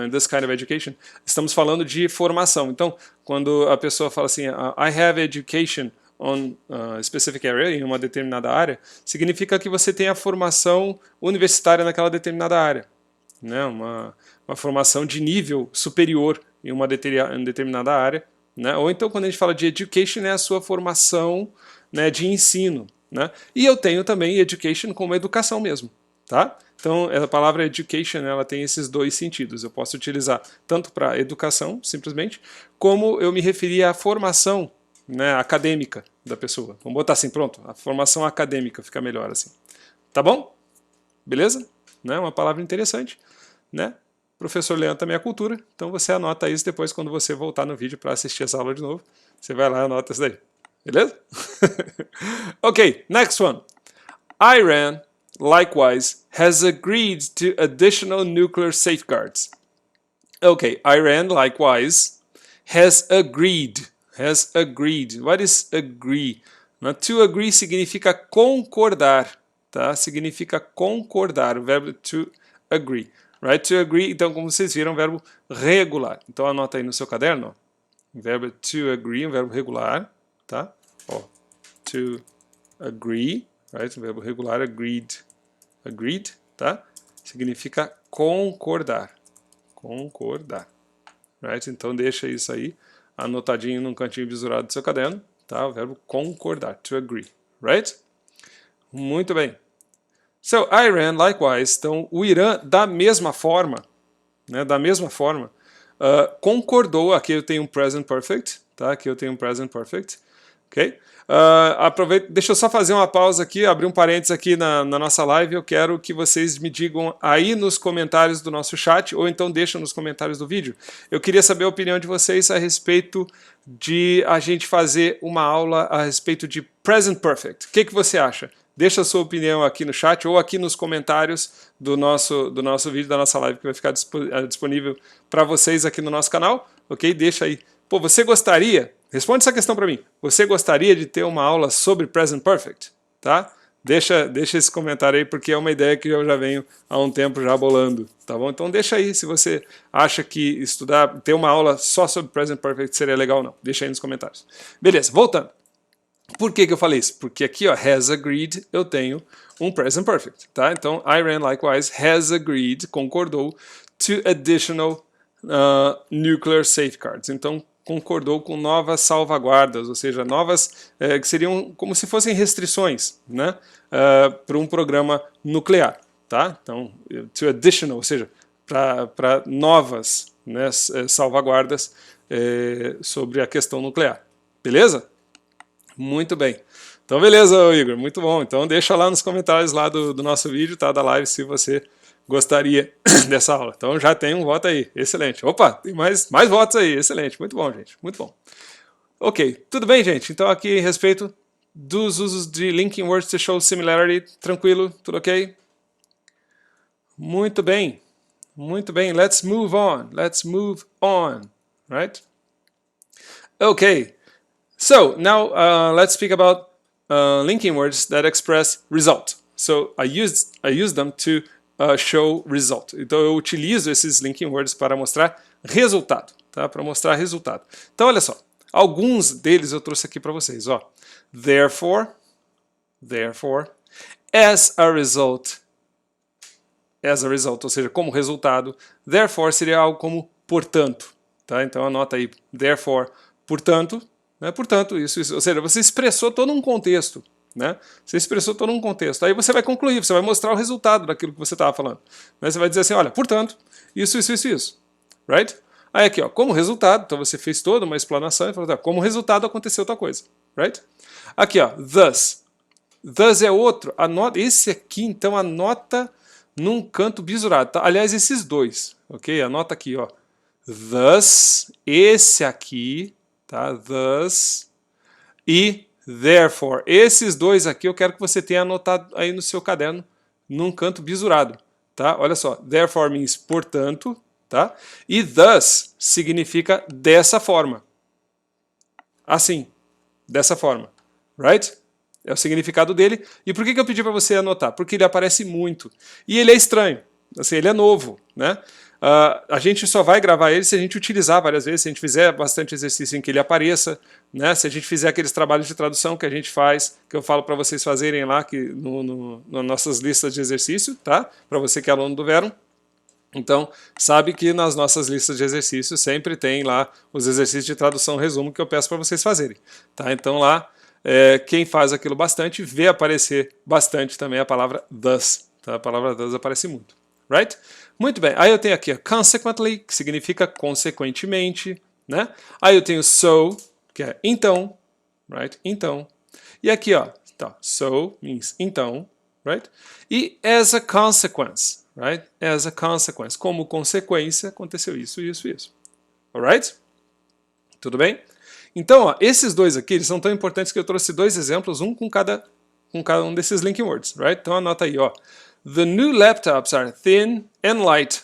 this kind of education, estamos falando de formação. Então, quando a pessoa fala assim, I have education on a specific area, em uma determinada área, significa que você tem a formação universitária naquela determinada área, né? Uma formação de nível superior em uma determinada área, né? Ou então quando a gente fala de education é a sua formação, né, de ensino, né? E eu tenho também education como educação mesmo, tá? Então a palavra education ela tem esses dois sentidos. Eu posso utilizar tanto para educação simplesmente, como eu me referir à formação, né, acadêmica da pessoa. Vamos botar assim, pronto, a formação acadêmica fica melhor assim. Tá bom? Beleza? Né? Uma palavra interessante, né? Professor Leandro também é cultura, então você anota isso depois quando você voltar no vídeo para assistir essa aula de novo. Você vai lá e anota isso daí. Beleza? Ok, next one. Iran, likewise, has agreed to additional nuclear safeguards. Ok, Iran, likewise, has agreed. Has agreed. What is agree? To agree significa concordar, tá? Significa concordar, o verbo to agree. Right? To agree, então, como vocês viram, é um verbo regular. Então, anota aí no seu caderno, ó. O verbo to agree, um verbo regular, tá? Ó, to agree, right? Um verbo regular, agreed. Agreed, tá? Significa concordar. Concordar. Right? Então, deixa isso aí anotadinho num cantinho visurado do seu caderno, tá? O verbo concordar, to agree, right? Muito bem. So, Iran, likewise, então o Irã, da mesma forma, né, concordou, aqui eu tenho um present perfect, tá? Aqui eu tenho um present perfect, ok? Deixa eu só fazer uma pausa aqui, abrir um parênteses aqui na nossa live. Eu quero que vocês me digam aí nos comentários do nosso chat, ou então deixam nos comentários do vídeo. Eu queria saber a opinião de vocês a respeito de a gente fazer uma aula a respeito de present perfect. O que você acha? Deixa a sua opinião aqui no chat ou aqui nos comentários do nosso vídeo, da nossa live, que vai ficar disponível para vocês aqui no nosso canal, ok? Deixa aí. Pô, você gostaria? Responde essa questão para mim. Você gostaria de ter uma aula sobre Present Perfect? Tá? Deixa esse comentário aí, porque é uma ideia que eu já venho há um tempo já bolando, tá bom? Então deixa aí se você acha que ter uma aula só sobre Present Perfect seria legal ou não. Deixa aí nos comentários. Beleza, voltando. Por que eu falei isso? Porque aqui, ó, has agreed, eu tenho um Present Perfect, tá? Então, Iran, likewise, has agreed, concordou, to additional nuclear safeguards. Então, concordou com novas salvaguardas, ou seja, novas que seriam como se fossem restrições, né, para um programa nuclear, tá? Então, to additional, ou seja, para novas, né, salvaguardas sobre a questão nuclear. Beleza? Muito bem. Então, beleza, Igor, muito bom. Então, deixa lá nos comentários lá do nosso vídeo, tá, da live, se você gostaria dessa aula. Então já tem um voto aí, excelente. Opa, tem mais votos aí, excelente, muito bom, gente, muito bom. Ok, tudo bem, gente? Então aqui a respeito dos usos de linking words to show similarity, tranquilo, tudo ok? Muito bem, let's move on, right? Okay, so now let's speak about linking words that express result. So I use them to show result. Então eu utilizo esses linking words para mostrar resultado, tá? Para mostrar resultado. Então olha só, alguns deles eu trouxe aqui para vocês, ó. Therefore, as a result, ou seja, como resultado. Therefore seria algo como portanto, tá? Então anota aí, therefore, portanto, né? Portanto, isso, ou seja, você expressou todo um contexto, né? Você expressou todo um contexto. Aí você vai concluir, você vai mostrar o resultado daquilo que você estava falando. Né? Você vai dizer assim, olha, portanto, isso, right? Aí aqui, ó, como resultado, então você fez toda uma explanação e falou, tá, como resultado aconteceu tal coisa, right? Aqui, ó, thus. Thus é outro, anota, esse aqui, então, anota num canto bisurado, tá? Aliás, esses dois, ok? Anota aqui, ó. Thus, esse aqui, tá? Thus e therefore. Esses dois aqui eu quero que você tenha anotado aí no seu caderno, num canto bisurado, tá? Olha só, therefore means portanto, tá? E thus significa dessa forma. Assim, dessa forma, right? É o significado dele. E por que eu pedi para você anotar? Porque ele aparece muito. E ele é estranho. Assim, ele é novo, né? A gente só vai gravar ele se a gente utilizar várias vezes, se a gente fizer bastante exercício em que ele apareça, né? Se a gente fizer aqueles trabalhos de tradução que a gente faz, que eu falo para vocês fazerem lá que nas nossas listas de exercício, tá? Para você que é aluno do Verum. Então, sabe que nas nossas listas de exercícios sempre tem lá os exercícios de tradução resumo que eu peço para vocês fazerem, tá? Então lá, quem faz aquilo bastante vê aparecer bastante também a palavra thus, tá? A palavra thus aparece muito, right? Muito bem, aí eu tenho aqui a consequently, que significa consequentemente, né? Aí eu tenho so, que é então, right? Então. E aqui, ó, tá, so means então, right? E as a consequence, right? As a consequence, como consequência, aconteceu isso. Alright? Tudo bem? Então, ó, esses dois aqui, eles são tão importantes que eu trouxe dois exemplos, um com cada um desses linking words, right? Então anota aí, ó. The new laptops are thin and light,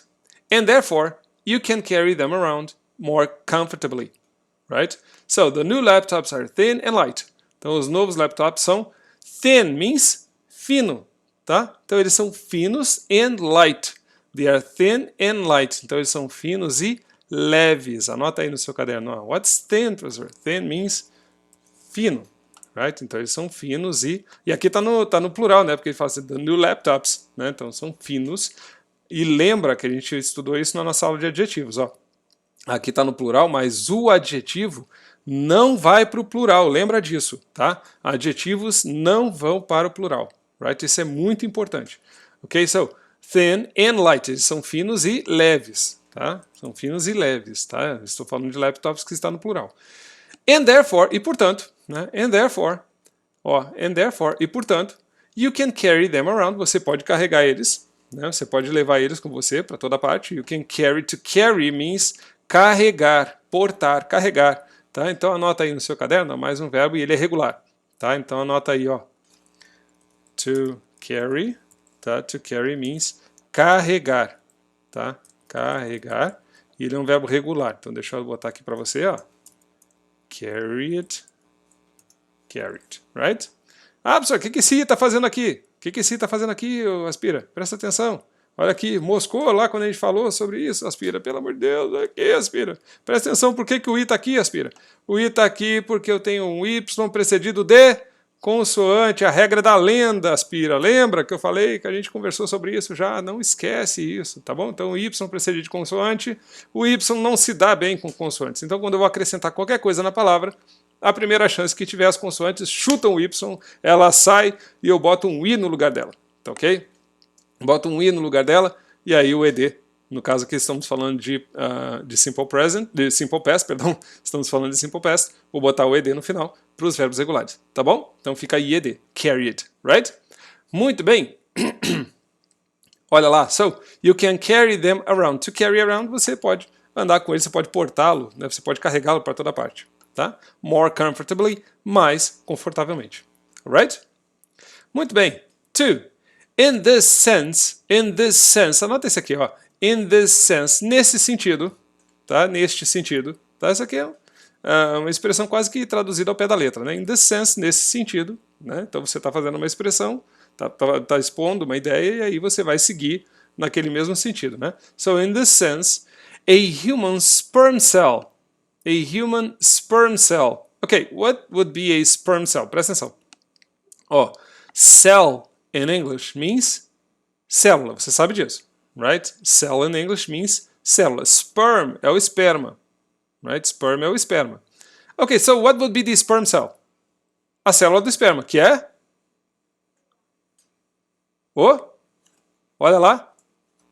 and therefore you can carry them around more comfortably, right? So, the new laptops are thin and light. Então, os novos laptops são thin, means fino, tá? Então, eles são finos and light. They are thin and light. Então, eles são finos e leves. Anota aí no seu caderno. Ó. What's thin, professor? Thin means fino, right? Então, eles são finos e aqui tá no plural, né? Porque ele fala assim, the new laptops, né? Então, são finos. E lembra que a gente estudou isso na nossa aula de adjetivos, ó. Aqui está no plural, mas o adjetivo não vai para o plural, lembra disso, tá? Adjetivos não vão para o plural, right? Isso é muito importante. Ok, so, thin and light, eles são finos e leves, tá? São finos e leves, tá? Estou falando de laptops que está no plural. And therefore, e portanto, né? And therefore, e portanto, you can carry them around, você pode carregar eles, né? Você pode levar eles com você para toda parte. You can carry, to carry means carregar, portar, carregar, tá? Então anota aí no seu caderno, mais um verbo e ele é regular, tá? Então anota aí, ó. To carry, tá? To carry means carregar, tá? Carregar. E ele é um verbo regular. Então deixa eu botar aqui para você, ó. Carry it, right? Ah, professor, o que esse está fazendo aqui? O que esse está fazendo aqui, Aspira? Presta atenção. Olha aqui, moscou lá quando a gente falou sobre isso, Aspira. Pelo amor de Deus, aqui, Aspira. Presta atenção, por que o I está aqui, Aspira? O I está aqui porque eu tenho um Y precedido de consoante, a regra da lenda, Aspira. Lembra que eu falei que a gente conversou sobre isso já? Não esquece isso, tá bom? Então o Y precedido de consoante, o Y não se dá bem com consoantes. Então quando eu vou acrescentar qualquer coisa na palavra, a primeira chance que tiver as consoantes chutam o Y, ela sai e eu boto um I no lugar dela, tá ok? Boto um I no lugar dela e aí o ED. No caso aqui estamos falando de Simple Past, perdão. Estamos falando de Simple Past. Vou botar o ED no final para os verbos regulares, tá bom? Então fica IED, carry it, right? Muito bem. Olha lá, so, you can carry them around. To carry around, você pode andar com ele, você pode portá-lo, né? Você pode carregá-lo para toda parte, tá? More comfortably, mais confortavelmente. Alright? Muito bem. Two, in this sense, anota esse aqui, ó. In this sense, nesse sentido, tá? Neste sentido, tá? Isso aqui é uma expressão quase que traduzida ao pé da letra, né? In this sense, nesse sentido, né? Então você está fazendo uma expressão, tá expondo uma ideia e aí você vai seguir naquele mesmo sentido, né? So in this sense, a human sperm cell. A human sperm cell. Okay, what would be a sperm cell? Presta atenção. Ó, cell in English means célula, você sabe disso, right? Cell in English means célula. Sperm é o esperma, right? Sperm é o esperma. Okay, so what would be the sperm cell? A célula do esperma, que é? Olha lá,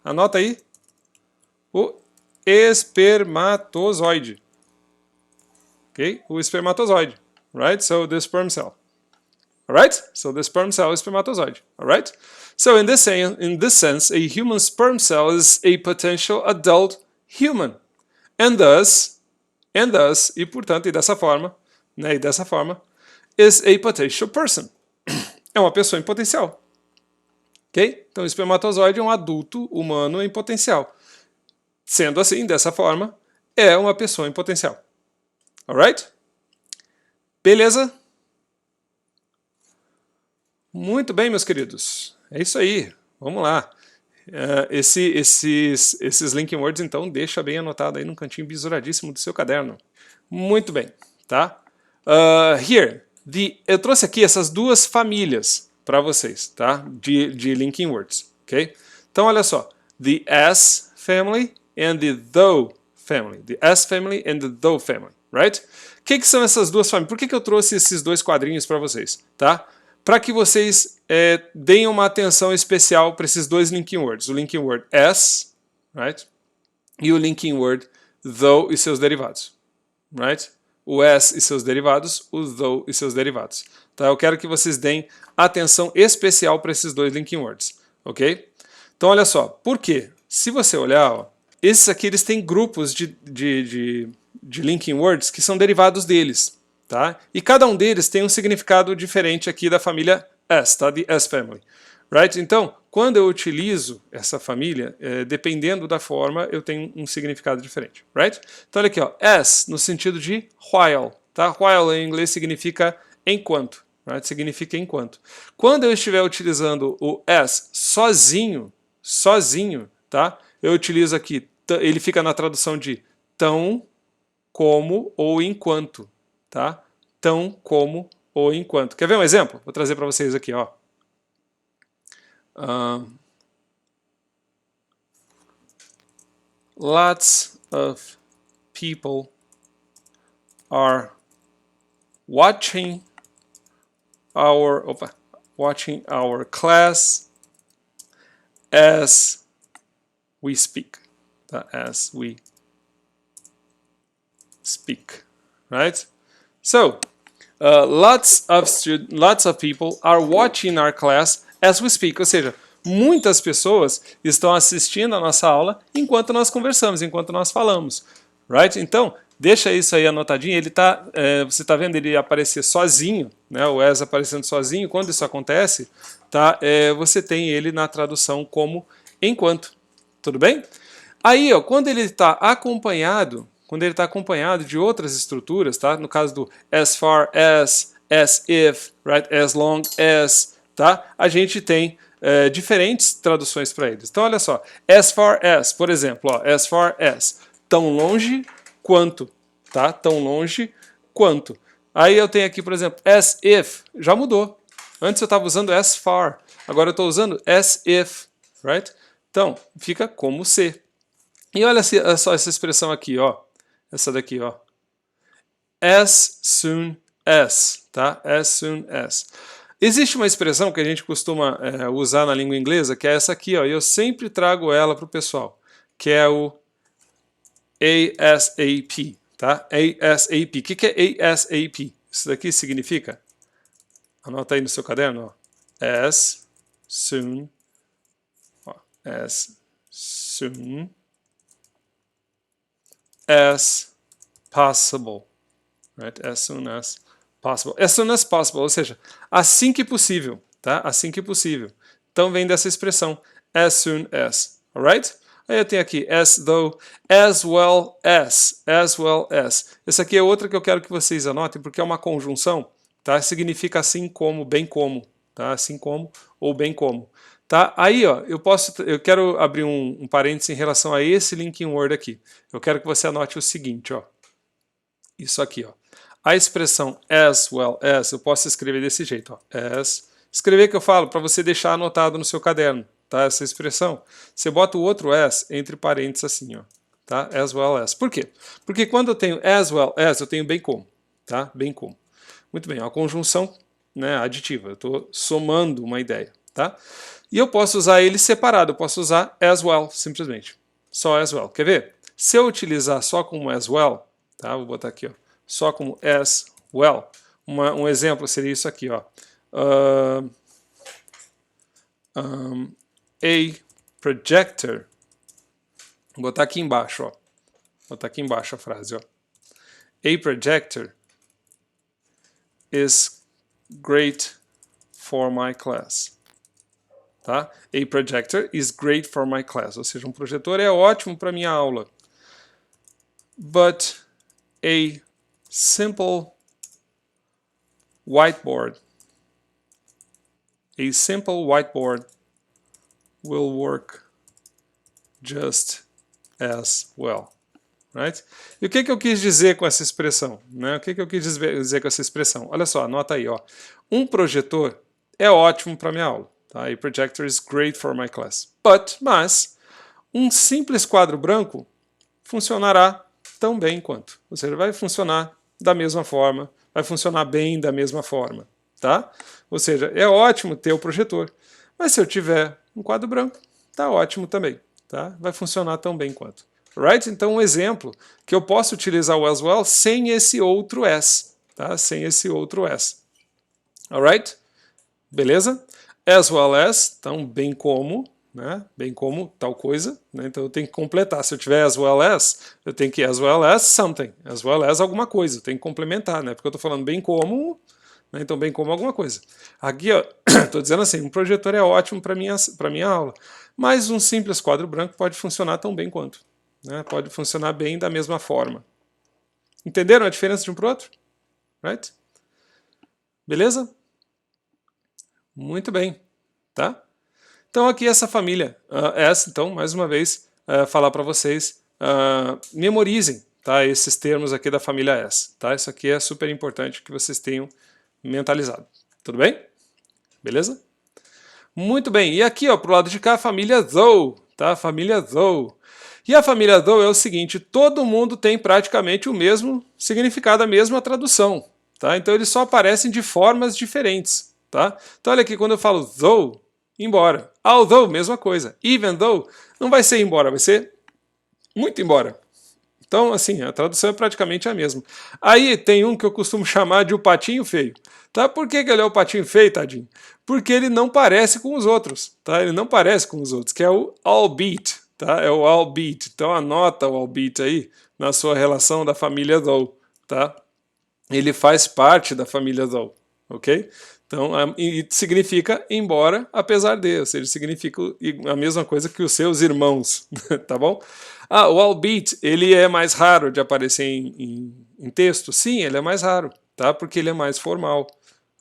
anota aí. O espermatozoide. Okay, o espermatozoide, right? So the sperm cell. Alright? So the sperm cell is spermatozoid. Alright? So in this sense, a human sperm cell is a potential adult human. And thus, e portanto, e dessa forma, is a potential person. É uma pessoa em potencial. Ok? Então o espermatozoide é um adulto humano em potencial. Sendo assim, dessa forma, é uma pessoa em potencial. Alright? Beleza? Muito bem, meus queridos. É isso aí. Vamos lá. Esses linking words, então, deixa bem anotado aí no cantinho bisuradíssimo do seu caderno. Muito bem, tá? Eu trouxe aqui essas duas famílias para vocês, tá? De linking words, ok? Então, olha só. The S family and the THOU family. The S family and the THOU family, right? O que são essas duas famílias? Por que eu trouxe esses dois quadrinhos para vocês, tá? Para que vocês deem uma atenção especial para esses dois linking words. O linking word S, right? E o linking word THOU e seus derivados, right? O S e seus derivados, o THOU e seus derivados. Tá? Eu quero que vocês deem atenção especial para esses dois linking words, ok? Então, olha só. Por quê? Se você olhar, ó, esses aqui eles têm grupos de linking words que são derivados deles. Tá? E cada um deles tem um significado diferente aqui da família S, tá? The S family. Right? Então, quando eu utilizo essa família, dependendo da forma, eu tenho um significado diferente. Right? Então, olha aqui, ó, S no sentido de while. Tá? While em inglês significa enquanto. Right? Significa enquanto. Quando eu estiver utilizando o S sozinho, tá? Eu utilizo aqui, ele fica na tradução de tão, como ou enquanto. Tá? Tão, como ou enquanto. Quer ver um exemplo? Vou trazer para vocês aqui. Ó. Lots of people are watching our class as we speak. Tá? As we speak. Right? So, lots of people are watching our class as we speak. Ou seja, muitas pessoas estão assistindo a nossa aula enquanto nós conversamos, enquanto nós falamos. Right? Então, deixa isso aí anotadinho. Ele tá, você está vendo ele aparecer sozinho, né? O as aparecendo sozinho. Quando isso acontece, tá? Você tem ele na tradução como enquanto. Tudo bem? Aí, ó, quando ele está acompanhado de outras estruturas, tá? No caso do as far as if, right? As long as, tá? A gente tem diferentes traduções para eles. Então, olha só, as far as, por exemplo, ó, as far as, tão longe quanto, tá? Tão longe quanto. Aí eu tenho aqui, por exemplo, as if, já mudou. Antes eu estava usando as far, agora eu estou usando as if, right? Então, fica como se. E olha só essa expressão aqui, ó. Essa daqui, ó. As soon as, tá? As soon as. Existe uma expressão que a gente costuma usar na língua inglesa, que é essa aqui, ó. E eu sempre trago ela para o pessoal, que é o ASAP, tá? ASAP. O que é ASAP? Isso daqui significa, anota aí no seu caderno, ó. As soon, ó. as soon as possible. Right? As soon as possible. As soon as possible, ou seja, assim que possível. Tá? Assim que possível. Então vem dessa expressão, as soon as. Alright? Aí eu tenho aqui, as though, as well as. As well as. Essa aqui é outra que eu quero que vocês anotem, porque é uma conjunção. Tá? Significa assim como, bem como. Tá? Assim como ou bem como. Tá? Aí, ó, eu quero abrir um parênteses em relação a esse linking word aqui. Eu quero que você anote o seguinte, ó. Isso aqui, ó. A expressão as well as, eu posso escrever desse jeito, ó. As. Escrever que eu falo para você deixar anotado no seu caderno, tá? Essa expressão. Você bota o outro as entre parênteses assim, ó. Tá? As well as. Por quê? Porque quando eu tenho as well as, eu tenho bem como, tá? Bem como. Muito bem, é uma conjunção, né, aditiva. Eu estou somando uma ideia, tá? E eu posso usar ele separado, eu posso usar as well, simplesmente. Só as well. Quer ver? Se eu utilizar só como as well, tá? Vou botar aqui, ó. Só como as well. Um exemplo seria isso aqui, ó. A projector. Vou botar aqui embaixo, ó. Vou botar aqui embaixo a frase, ó. A projector is great for my class. Tá? A projector is great for my class. Ou seja, um projetor é ótimo para minha aula. But a simple whiteboard. A simple whiteboard will work just as well. Right? E o que eu quis dizer com essa expressão? Né? O que eu quis dizer com essa expressão? Olha só, anota aí. Ó. Um projetor é ótimo para minha aula. Tá? A projector is great for my class. Mas, um simples quadro branco funcionará tão bem quanto. Ou seja, vai funcionar da mesma forma, vai funcionar bem da mesma forma. Tá? Ou seja, é ótimo ter o projetor, mas se eu tiver um quadro branco, tá ótimo também. Tá? Vai funcionar tão bem quanto. Right? Então, um exemplo que eu posso utilizar o as well sem esse outro as. Tá? Sem esse outro as. Alright? Beleza? As well as, então, bem como, né? Bem como tal coisa. Né? Então, eu tenho que completar. Se eu tiver as well as, eu tenho que as well as something. As well as alguma coisa. Eu tenho que complementar, né? Porque eu estou falando bem como... Né? Então, bem como alguma coisa. Aqui, ó, estou dizendo assim, um projetor é ótimo para minha aula. Mas um simples quadro branco pode funcionar tão bem quanto. Né? Pode funcionar bem da mesma forma. Entenderam a diferença de um para o outro? Right? Beleza? Muito bem. Tá? Então aqui essa família S, então, mais uma vez, falar para vocês, memorizem, tá? Esses termos aqui da família S. Tá? Isso aqui é super importante que vocês tenham mentalizado. Tudo bem? Beleza? Muito bem. E aqui, ó, pro lado de cá, a família Though. Tá? A família Though. E a família Though é o seguinte, todo mundo tem praticamente o mesmo significado, a mesma tradução. Tá? Então eles só aparecem de formas diferentes. Tá? Então olha aqui, quando eu falo though, embora. Although, mesma coisa. Even though, não vai ser embora, vai ser muito embora. Então, assim, a tradução é praticamente a mesma. Aí tem um que eu costumo chamar de o patinho feio. Tá? Por que ele é o patinho feio, tadinho? Porque ele não parece com os outros. Tá? Ele não parece com os outros, que é o albeit. Tá? É o albeit. Então anota o albeit aí na sua relação da família though. Tá? Ele faz parte da família though. Ok? Então, significa embora, apesar de, ou seja, significa a mesma coisa que os seus irmãos, tá bom? O albeit, ele é mais raro de aparecer em texto? Sim, ele é mais raro, tá? Porque ele é mais formal,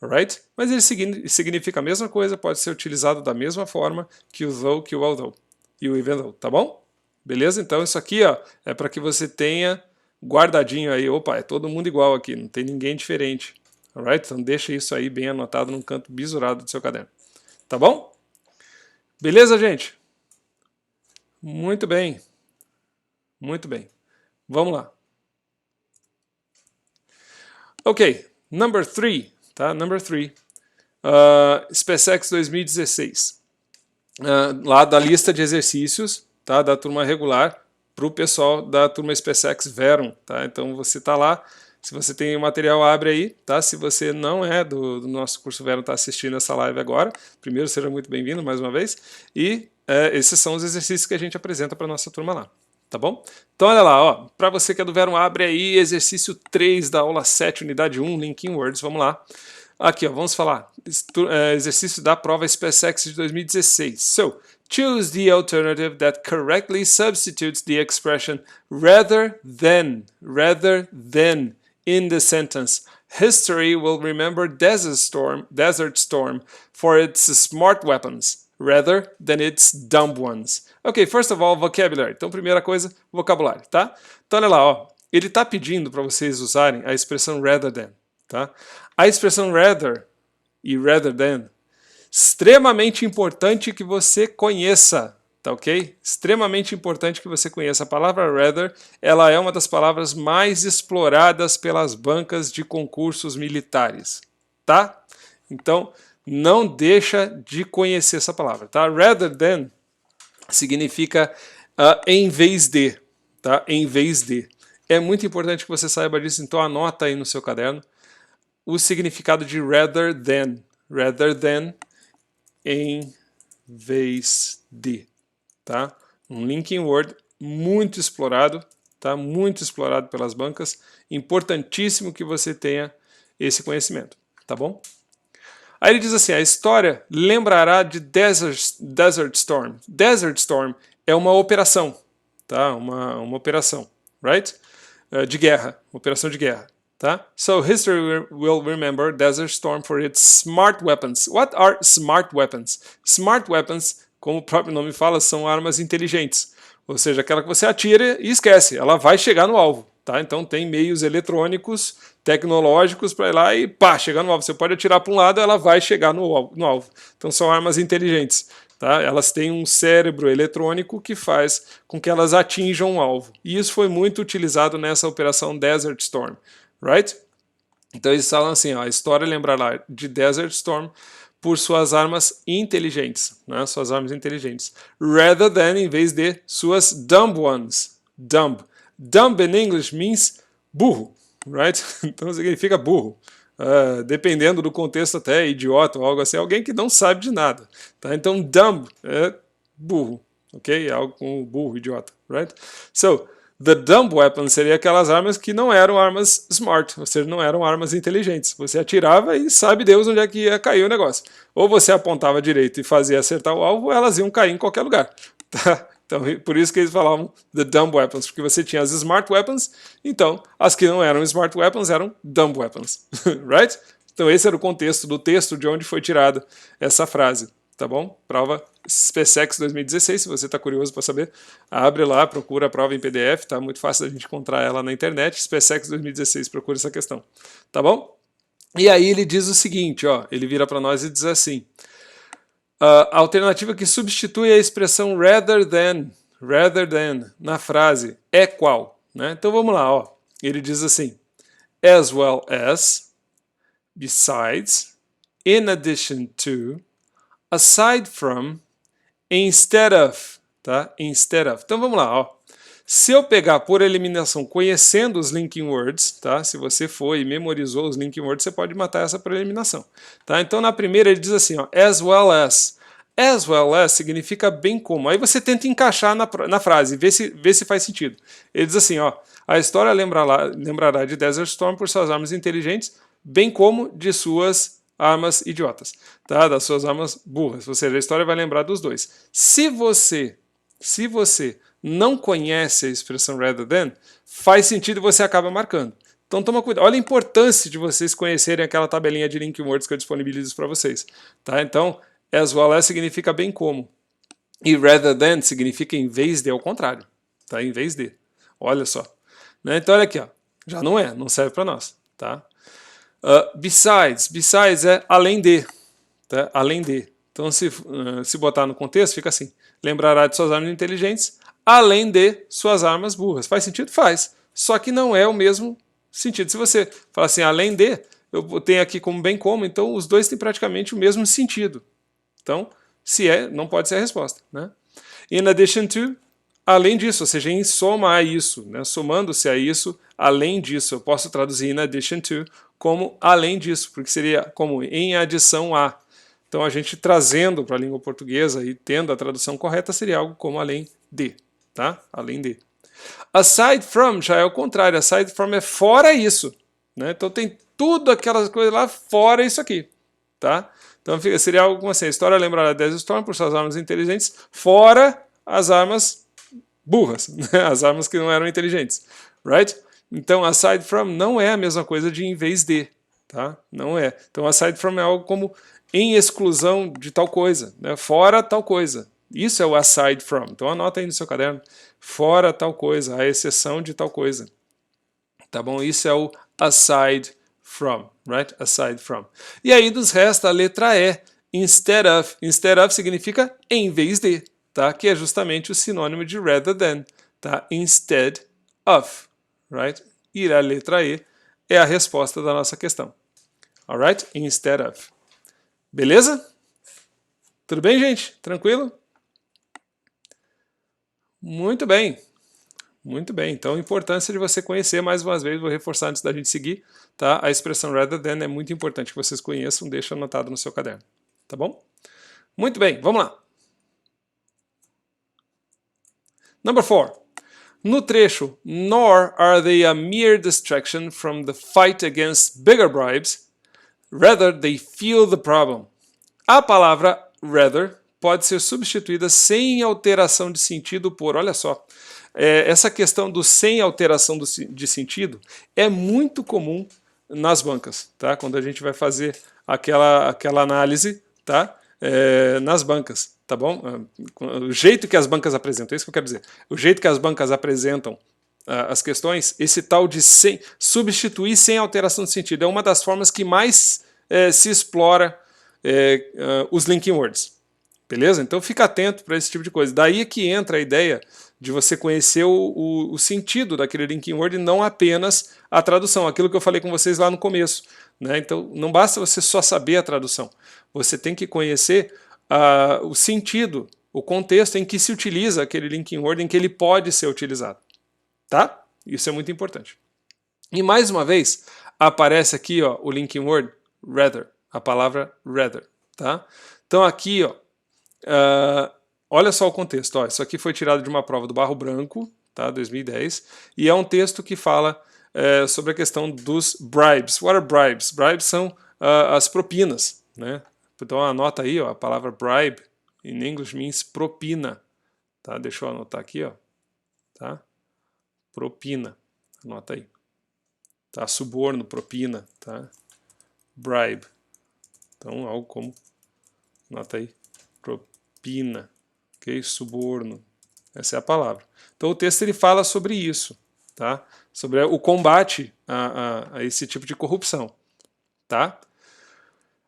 alright? Mas ele significa a mesma coisa, pode ser utilizado da mesma forma que o though, que o although e o even though, tá bom? Beleza? Então isso aqui, ó, é para que você tenha guardadinho aí, opa, é todo mundo igual aqui, não tem ninguém diferente. Alright? Então deixa isso aí bem anotado num canto bisurado do seu caderno. Tá bom? Beleza, gente? Muito bem. Muito bem. Vamos lá. Ok, number 3. Tá? Number 3. SpaceX 2016. Lá da lista de exercícios, tá? Da turma regular para o pessoal da turma SpaceX Verum. Tá? Então você está lá. Se você tem o material, abre aí, tá? Se você não é do nosso curso Verum, está assistindo essa live agora, primeiro, seja muito bem-vindo mais uma vez. E esses são os exercícios que a gente apresenta para a nossa turma lá. Tá bom? Então olha lá, ó, para você que é do Vero, abre aí exercício 3 da aula 7, unidade 1, Linking Words, vamos lá. Aqui, ó, vamos falar, exercício da prova SpaceX de 2016. So, choose the alternative that correctly substitutes the expression rather than in the sentence. History will remember Desert Storm for its smart weapons, rather than its dumb ones. Ok, first of all, vocabulary. Então, primeira coisa, vocabulário, tá? Então, olha lá, ó. Ele está pedindo para vocês usarem a expressão rather than, tá? A expressão rather e rather than, extremamente importante que você conheça, tá ok? Extremamente importante que você conheça. A palavra rather, ela é uma das palavras mais exploradas pelas bancas de concursos militares, tá? Então, não deixa de conhecer essa palavra, tá? Rather than significa em vez de, tá? Em vez de. É muito importante que você saiba disso, então anota aí no seu caderno o significado de rather than, em vez de, tá? Um linking word muito explorado, tá? Muito explorado pelas bancas, importantíssimo que você tenha esse conhecimento, tá bom? Aí ele diz assim, a história lembrará de Desert Storm. Desert Storm é uma operação, tá? Uma operação, right? De guerra, operação de guerra, tá? So history will remember Desert Storm for its smart weapons. What are smart weapons? Smart weapons, como o próprio nome fala, são armas inteligentes. Ou seja, aquela que você atira e esquece, ela vai chegar no alvo. Tá? Então tem meios eletrônicos, tecnológicos para ir lá e pá, chegar no alvo. Você pode atirar para um lado, ela vai chegar no alvo. Então são armas inteligentes. Tá? Elas têm um cérebro eletrônico que faz com que elas atinjam o alvo. E isso foi muito utilizado nessa operação Desert Storm. Right? Então eles falam assim, ó, a história lembrará de Desert Storm por suas armas inteligentes. Né? Suas armas inteligentes. Rather than, em vez de, suas dumb ones. Dumb. Dumb in English means burro, right? Então significa burro. Dependendo do contexto até idiota ou algo assim, alguém que não sabe de nada. Tá? Então dumb é burro, ok? Algo com burro, idiota, right? So, the dumb weapon seria aquelas armas que não eram armas smart, ou seja, não eram armas inteligentes. Você atirava e sabe Deus onde é que ia cair o negócio. Ou você apontava direito e fazia acertar o alvo, ou elas iam cair em qualquer lugar. Tá? Então, por isso que eles falavam the dumb weapons, porque você tinha as smart weapons, então as que não eram smart weapons eram dumb weapons, right? Então esse era o contexto do texto de onde foi tirada essa frase, tá bom? Prova SpaceX 2016, se você está curioso para saber, abre lá, procura a prova em PDF, tá muito fácil da gente encontrar ela na internet, SpaceX 2016, procura essa questão, tá bom? E aí ele diz o seguinte, ó, ele vira para nós e diz assim, a alternativa que substitui a expressão rather than na frase é qual? Né? Então vamos lá, ó. Ele diz assim, as well as, besides, in addition to, aside from, instead of, tá? Instead of. Então vamos lá, ó. Se eu pegar por eliminação, conhecendo os linking words, tá? Se você foi e memorizou os linking words, você pode matar essa por eliminação. Tá? Então na primeira ele diz assim, ó, as well as. As well as significa bem como. Aí você tenta encaixar na frase, vê se faz sentido. Ele diz assim, ó, a história lembrará de Desert Storm por suas armas inteligentes, bem como de suas armas idiotas, tá? Das suas armas burras. Ou seja, a história vai lembrar dos dois. Se você não conhece a expressão rather than, faz sentido e você acaba marcando. Então toma cuidado. Olha a importância de vocês conhecerem aquela tabelinha de linking words que eu disponibilizo para vocês. Tá? Então, as well as significa bem como. E rather than significa em vez de, ao contrário. Tá? Em vez de. Olha só. Né? Então olha aqui, ó. Já não serve para nós. Tá? Besides é além de. Tá? Além de. Então se botar no contexto, fica assim. Lembrará de suas armas inteligentes, além de suas armas burras. Faz sentido? Faz. Só que não é o mesmo sentido. Se você falar assim, além de, eu tenho aqui como bem como, então os dois têm praticamente o mesmo sentido. Então, se é, não pode ser a resposta. Né? In addition to, além disso, ou seja, em soma a isso, né? Somando-se a isso, além disso. Eu posso traduzir in addition to como além disso, porque seria como em adição a. Então a gente trazendo para a língua portuguesa e tendo a tradução correta seria algo como além de, tá? Além de. Aside from já é o contrário, aside from é fora isso, né? Então tem tudo aquelas coisas lá fora isso aqui, tá? Então seria algo como assim, a história lembrará Desert Storm por suas armas inteligentes, fora as armas burras, né? As armas que não eram inteligentes, right? Então aside from não é a mesma coisa de em vez de, tá? Não é. Então aside from é algo como em exclusão de tal coisa, né? Fora tal coisa. Isso é o aside from. Então anota aí no seu caderno, fora tal coisa, a exceção de tal coisa. Tá bom? Isso é o aside from, right? Aside from. E aí nos resta a letra E, instead of. Instead of significa em vez de, tá? Que é justamente o sinônimo de rather than, tá? Instead of, right? E a letra E é a resposta da nossa questão. Alright? Instead of. Beleza? Tudo bem, gente? Tranquilo? Muito bem. Muito bem. Então, a importância de você conhecer, mais uma vez, vou reforçar antes da gente seguir, tá? A expressão rather than é muito importante que vocês conheçam, deixa anotado no seu caderno. Tá bom? Muito bem, vamos lá. Number 4. No trecho, nor are they a mere distraction from the fight against bigger bribes, rather they feel the problem. A palavra rather pode ser substituída sem alteração de sentido por, olha só, essa questão do sem alteração de sentido é muito comum nas bancas, tá? Quando a gente vai fazer aquela análise, tá? Nas bancas, tá bom? O jeito que as bancas apresentam, é isso que eu quero dizer. O jeito que as bancas apresentam as questões, esse tal de substituir sem alteração de sentido é uma das formas que mais se explora os linking words. Beleza? Então fica atento para esse tipo de coisa. Daí é que entra a ideia de você conhecer o sentido daquele linking word e não apenas a tradução, aquilo que eu falei com vocês lá no começo, né? Então não basta você só saber a tradução, você tem que conhecer o sentido, o contexto em que se utiliza aquele linking word, em que ele pode ser utilizado, tá? Isso é muito importante. E mais uma vez aparece aqui, ó, o linking word rather, a palavra rather, tá? Então aqui, ó, olha só o contexto, ó, isso aqui foi tirado de uma prova do Barro Branco, tá, 2010, e é um texto que fala sobre a questão dos bribes. What are bribes? Bribes são as propinas, né? Então anota aí, ó, a palavra bribe in English means propina, tá? Deixa eu anotar aqui, ó, tá? Propina, anota aí, tá? Suborno, propina, tá? Bribe, então algo como, anota aí, propina, ok? Suborno, essa é a palavra. Então o texto ele fala sobre isso, tá? Sobre o combate a esse tipo de corrupção, tá?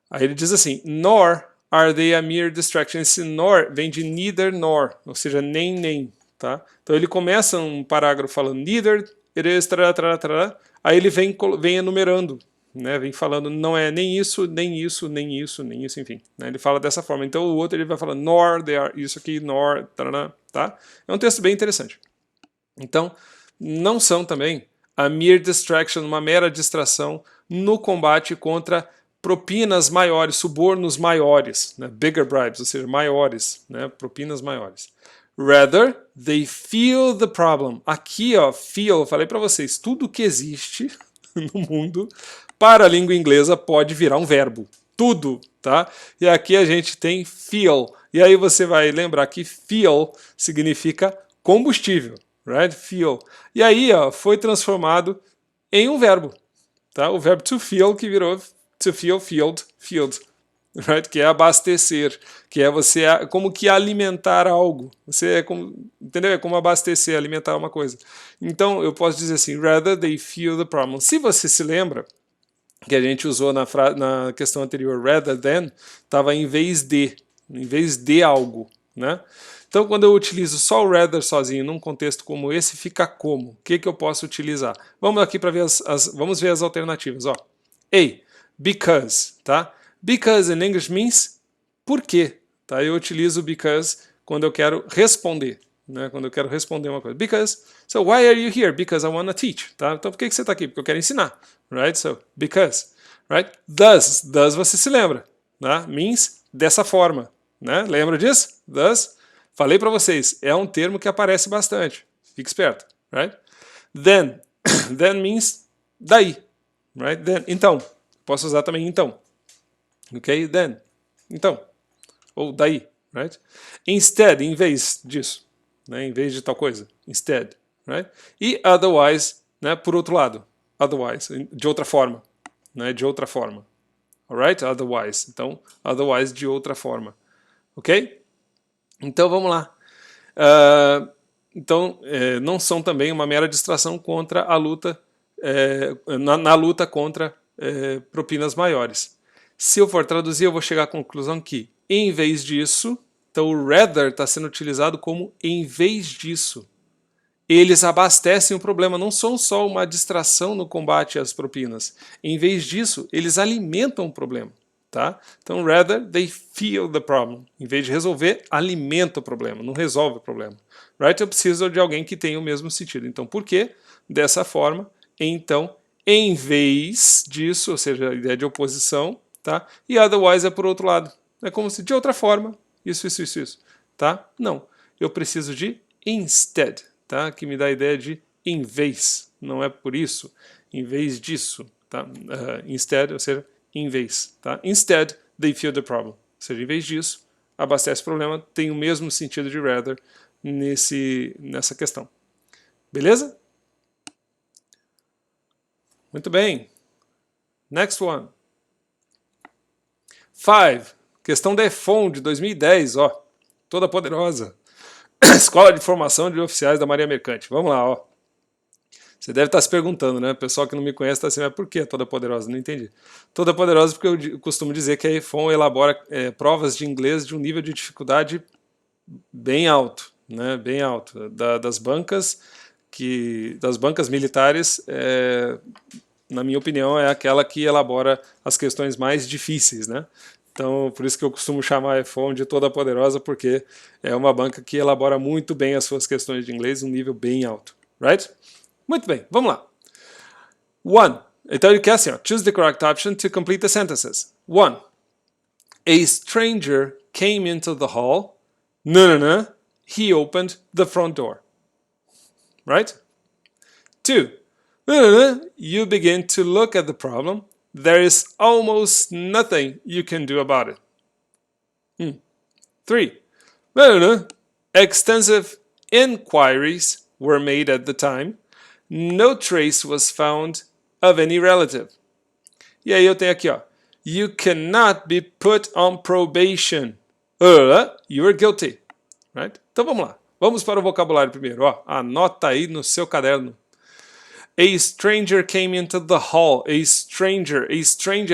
Aí ele diz assim, nor are they a mere distraction. Esse nor vem de neither nor, ou seja, nem, tá? Então ele começa um parágrafo falando neither, it is, aí ele vem enumerando, né? Vem falando não é nem isso, nem isso, nem isso, nem isso, enfim, né? Ele fala dessa forma. Então o outro ele vai falando nor, they are, isso aqui, nor, tá? É um texto bem interessante. Então, não são também a mere distraction, uma mera distração no combate contra propinas maiores, subornos maiores, né? Bigger bribes, ou seja, maiores, né? Propinas maiores. Rather, they feel the problem. Aqui, ó, feel, eu falei para vocês, tudo que existe no mundo para a língua inglesa pode virar um verbo. Tudo, tá? E aqui a gente tem feel. E aí você vai lembrar que feel significa combustível, right? Feel. E aí, ó, foi transformado em um verbo, tá? O verbo to feel que virou to feel, field, right? Que é abastecer, que é você como que alimentar algo. Você é como, entendeu? É como abastecer, alimentar uma coisa. Então eu posso dizer assim, rather they feel the problem. Se você se lembra que a gente usou na questão anterior, rather than, estava em vez de algo, né? Então, quando eu utilizo só o rather sozinho num contexto como esse, fica como? O que eu posso utilizar? Vamos aqui para ver vamos ver as alternativas. Ó. A, because, tá? Because in English means por quê, tá? Eu utilizo because quando eu quero responder, né? Quando eu quero responder uma coisa. Because, so why are you here? Because I want to teach, tá? Então, por que você está aqui? Porque eu quero ensinar, right? So, because, right? Does você se lembra, tá? Means dessa forma, né? Lembra disso? Thus, falei para vocês, é um termo que aparece bastante. Fique esperto, right? Then, then means daí, right? Then, então, posso usar também então, ok? Then, então, ou daí, right? Instead, em vez disso, né? Em vez de tal coisa, instead, right? E otherwise, né? Por outro lado, otherwise, de outra forma, né? De outra forma, alright? Otherwise, então, otherwise de outra forma, ok? Então vamos lá. Então, não são também uma mera distração contra a luta, na luta contra propinas maiores. Se eu for traduzir, eu vou chegar à conclusão que, em vez disso, então o rather está sendo utilizado como em vez disso. Eles abastecem o problema, não são só uma distração no combate às propinas. Em vez disso, eles alimentam o problema. Tá? Então, rather, they feel the problem. Em vez de resolver, alimenta o problema, não resolve o problema. Right? Eu preciso de alguém que tenha o mesmo sentido. Então, por quê? Dessa forma, então, em vez disso, ou seja, a ideia de oposição, tá? E otherwise é por outro lado. É como se de outra forma, isso, tá? Não, eu preciso de instead, tá? Que me dá a ideia de em vez, não é por isso, em vez disso, tá? Instead, ou seja, em vez, tá? Instead, they feel the problem. Ou seja, em vez disso, abastece o problema, tem o mesmo sentido de rather nessa questão. Beleza? Muito bem. Next one. 5. Questão da EFON de 2010, ó. Toda poderosa. Escola de Formação de Oficiais da Marinha Mercante. Vamos lá, ó. Você deve estar se perguntando, né? O pessoal que não me conhece está assim, mas por que Toda Poderosa? Não entendi. Toda Poderosa porque eu costumo dizer que a EFON elabora provas de inglês de um nível de dificuldade bem alto, né? Bem alto. Das bancas militares, na minha opinião, é aquela que elabora as questões mais difíceis, né? Então, por isso que eu costumo chamar a EFON de Toda Poderosa, porque é uma banca que elabora muito bem as suas questões de inglês, um nível bem alto, right? Muito bem, vamos lá. 1. Então ele quer assim, ó, choose the correct option to complete the sentences. 1. A stranger came into the hall. No. He opened the front door. Right? 2. No. You begin to look at the problem. There is almost nothing you can do about it. 3. No. Extensive inquiries were made at the time. No trace was found of any relative. E aí eu tenho aqui, ó. You cannot be put on probation. You are guilty. Right? Então vamos lá. Vamos para o vocabulário primeiro. Ó. Anota aí no seu caderno. A stranger came into the hall. A stranger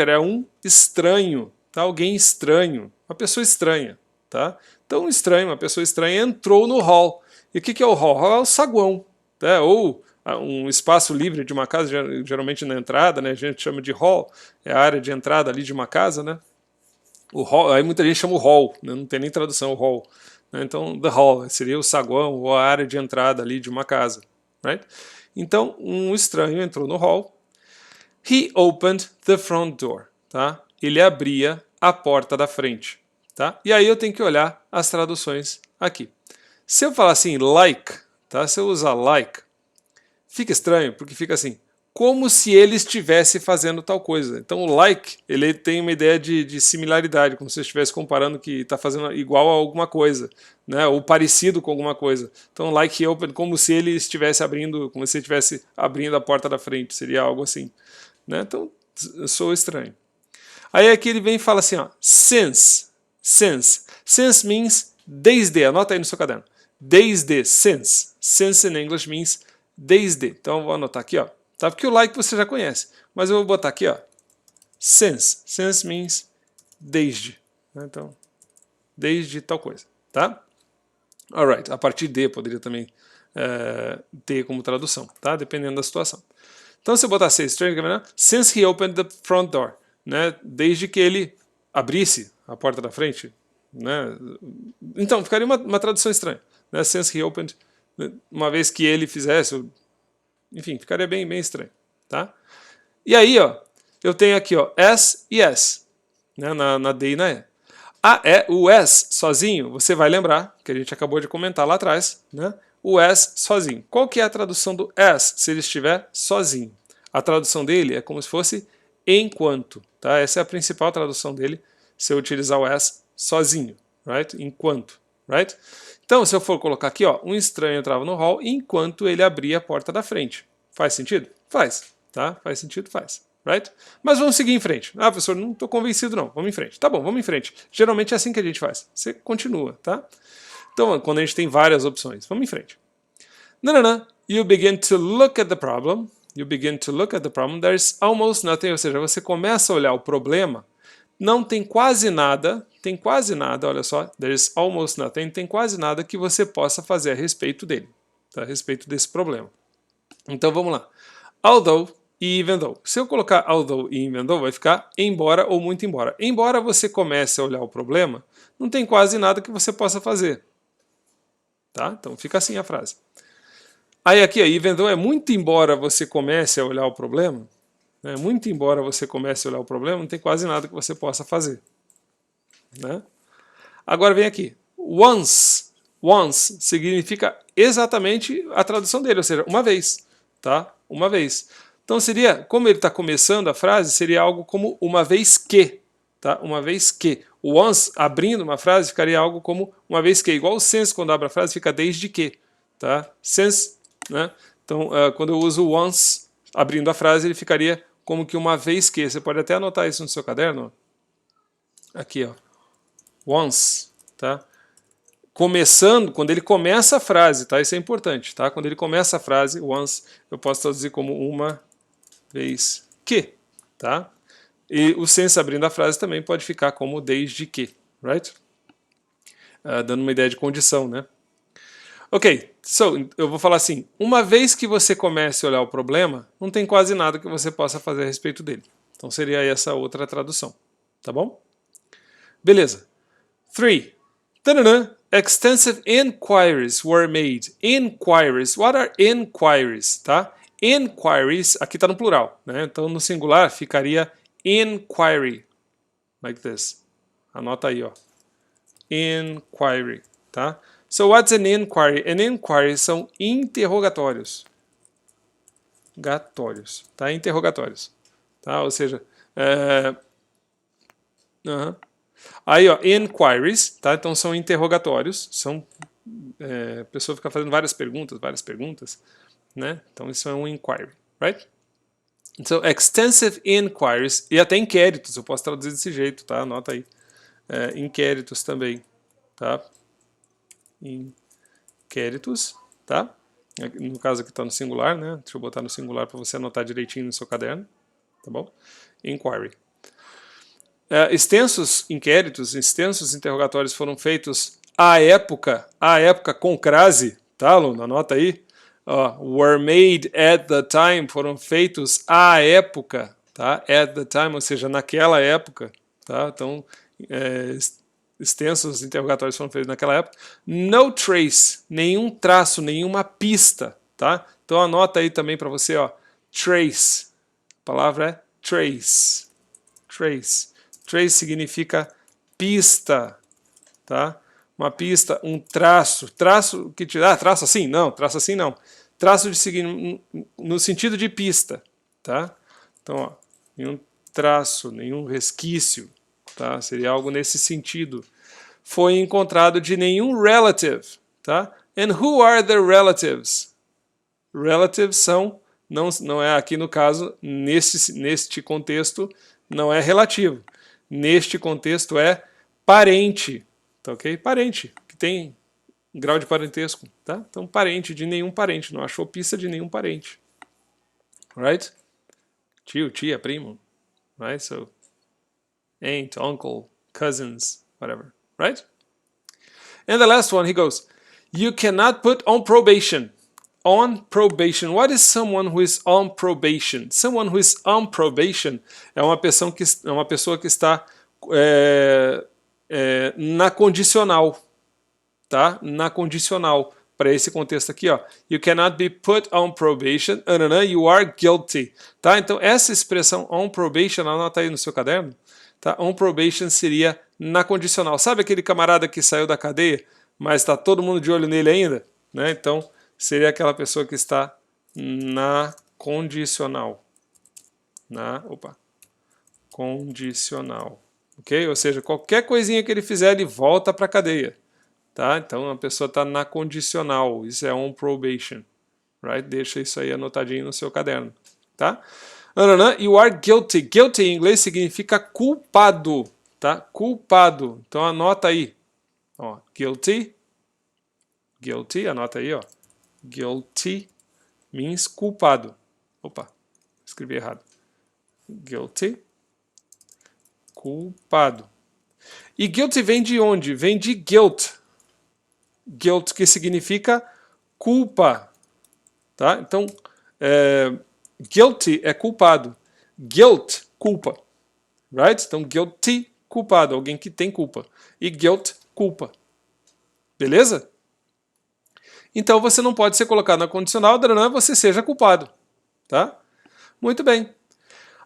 é um estranho. Tá? Alguém estranho. Uma pessoa estranha. Tá? Então um estranho, uma pessoa estranha entrou no hall. E o que é o hall? O hall é o saguão. Tá? Ou um espaço livre de uma casa, geralmente na entrada, né? A gente chama de hall, é a área de entrada ali de uma casa, né? O hall, aí muita gente chama o hall, né? Não tem nem tradução o hall, né? Então the hall seria o saguão ou a área de entrada ali de uma casa, right? Então um estranho entrou no hall. He opened the front door, tá? Ele abria a porta da frente, tá? E aí eu tenho que olhar as traduções aqui. Se eu falar assim like, tá? Se eu usar like, fica estranho, porque fica assim, como se ele estivesse fazendo tal coisa. Então o like, ele tem uma ideia de similaridade, como se você estivesse comparando que está fazendo igual a alguma coisa, né? Ou parecido com alguma coisa. Então like open, como se ele estivesse abrindo, como se ele estivesse abrindo a porta da frente, seria algo assim, né? Então sou estranho. Aí aqui ele vem e fala assim, ó, since means desde, anota aí no seu caderno, desde, since in English means desde. Então eu vou anotar aqui, ó. Tá? Porque o like você já conhece. Mas eu vou botar aqui, ó. Since. Since means desde. Então, desde tal coisa. Tá? Alright. A partir de poderia também ter como tradução. Tá? Dependendo da situação. Então se eu botar since he opened the front door. Né? Desde que ele abrisse a porta da frente. Né? Então ficaria uma tradução estranha. Né? Since he opened, uma vez que ele fizesse, enfim, ficaria bem estranho, tá? E aí, ó, eu tenho aqui, ó, S e S, né, na D e na E. O as sozinho, você vai lembrar, que a gente acabou de comentar lá atrás, né? O as sozinho. Qual que é a tradução do as se ele estiver sozinho? A tradução dele é como se fosse enquanto, tá? Essa é a principal tradução dele, se eu utilizar o as sozinho, right? Enquanto, right? Então, se eu for colocar aqui, ó, um estranho entrava no hall enquanto ele abria a porta da frente. Faz sentido? Faz, tá? Faz sentido? Faz. Right? Mas vamos seguir em frente. Ah, professor, não estou convencido não. Vamos em frente. Tá bom, vamos em frente. Geralmente é assim que a gente faz. Você continua, tá? Então, quando a gente tem várias opções, vamos em frente. Nanana, you begin to look at the problem. You begin to look at the problem. There's almost nothing. Ou seja, você começa a olhar o problema. Não tem quase nada. Tem quase nada, olha só. There's almost nothing. Tem quase nada que você possa fazer a respeito dele. Tá? A respeito desse problema. Então, vamos lá. Although e even though. Se eu colocar although e even though, vai ficar embora ou muito embora. Embora você comece a olhar o problema, não tem quase nada que você possa fazer. Tá? Então fica assim a frase. Aí aqui, even though é muito embora você comece a olhar o problema, né? Muito embora você comece a olhar o problema, não tem quase nada que você possa fazer. Né? Agora vem aqui. Once. Once significa exatamente a tradução dele, ou seja, uma vez. Tá? Uma vez. Então seria, como ele está começando a frase, seria algo como uma vez que, tá? Uma vez que. O once, abrindo uma frase, ficaria algo como uma vez que. Igual o since, quando abre a frase, fica desde que, tá? Since, né? Então, quando eu uso o once, abrindo a frase, ele ficaria como que uma vez que. Você pode até anotar isso no seu caderno. Aqui, ó. Once, tá? Começando, quando ele começa a frase, tá? Isso é importante, tá? Quando ele começa a frase, once, eu posso traduzir como uma vez que, tá? E o since abrindo a frase também pode ficar como desde que, right? Dando uma ideia de condição, né? Ok, so, eu vou falar assim, uma vez que você comece a olhar o problema, não tem quase nada que você possa fazer a respeito dele. Então seria essa outra tradução, tá bom? Beleza. 3. Extensive inquiries were made. Inquiries. What are inquiries? Tá? Inquiries, aqui está no plural, né? Então no singular ficaria inquiry. Like this. Anota aí, ó. Inquiry, tá? So what's an inquiry? An inquiry são interrogatórios. Gatórios, tá? Interrogatórios. Tá? Ou seja, aí, ó, inquiries, tá? Então são interrogatórios, são a pessoa fica fazendo várias perguntas, né? Então isso é um inquiry, right? Então, extensive inquiries, e até inquéritos, eu posso traduzir desse jeito, tá? Anota aí. Inquéritos também, tá? Inquéritos, tá? No caso aqui está no singular, né? Deixa eu botar no singular para você anotar direitinho no seu caderno, tá bom? Inquiry. Extensos inquéritos, extensos interrogatórios foram feitos à época com crase, tá, aluno? Anota aí. Were made at the time, foram feitos à época, tá? At the time, ou seja, naquela época, tá? Então, extensos interrogatórios foram feitos naquela época. No trace, nenhum traço, nenhuma pista, tá? Então anota aí também para você, ó, trace. A palavra é trace. Trace. Trace significa pista, tá? Uma pista, um traço. Traço que te dá traço assim? Não, traço assim não. Traço no sentido de pista, tá? Então, ó, nenhum traço, nenhum resquício, tá? Seria algo nesse sentido. Foi encontrado de nenhum relative, tá? And who are the relatives? Relatives são, não é aqui no caso, neste contexto, não é relativo. Neste contexto é parente, tá ok? Parente, que tem grau de parentesco, tá? Então parente de nenhum parente, não achou pista de nenhum parente. Right? Tio, tia, primo, right? So, aunt, uncle, cousins, whatever, right? And the last one, he goes, you cannot put on probation. On probation. What is someone who is on probation? Someone who is on probation é uma pessoa que está na condicional, tá? Na condicional. Para esse contexto aqui, ó. You cannot be put on probation. You are guilty. Tá? Então, essa expressão on probation, anota aí no seu caderno. Tá? On probation seria na condicional. Sabe aquele camarada que saiu da cadeia, mas está todo mundo de olho nele ainda? Né? Então, seria aquela pessoa que está na condicional. Condicional. Ok? Ou seja, qualquer coisinha que ele fizer, ele volta para a cadeia. Tá? Então, a pessoa está na condicional. Isso é on probation. Right? Deixa isso aí anotadinho no seu caderno. Tá? You are guilty. Guilty em inglês significa culpado. Tá? Culpado. Então, anota aí. Ó, guilty. Guilty, anota aí. Ó. Guilty means culpado. Opa, escrevi errado. Guilty. Culpado. E guilty vem de onde? Vem de guilt. Guilt, que significa culpa. Tá? Então, guilty é culpado. Guilt, culpa. Right? Então, guilty, culpado. Alguém que tem culpa. E guilt, culpa. Beleza? Então, você não pode ser colocado na condicional, você seja culpado. Tá? Muito bem.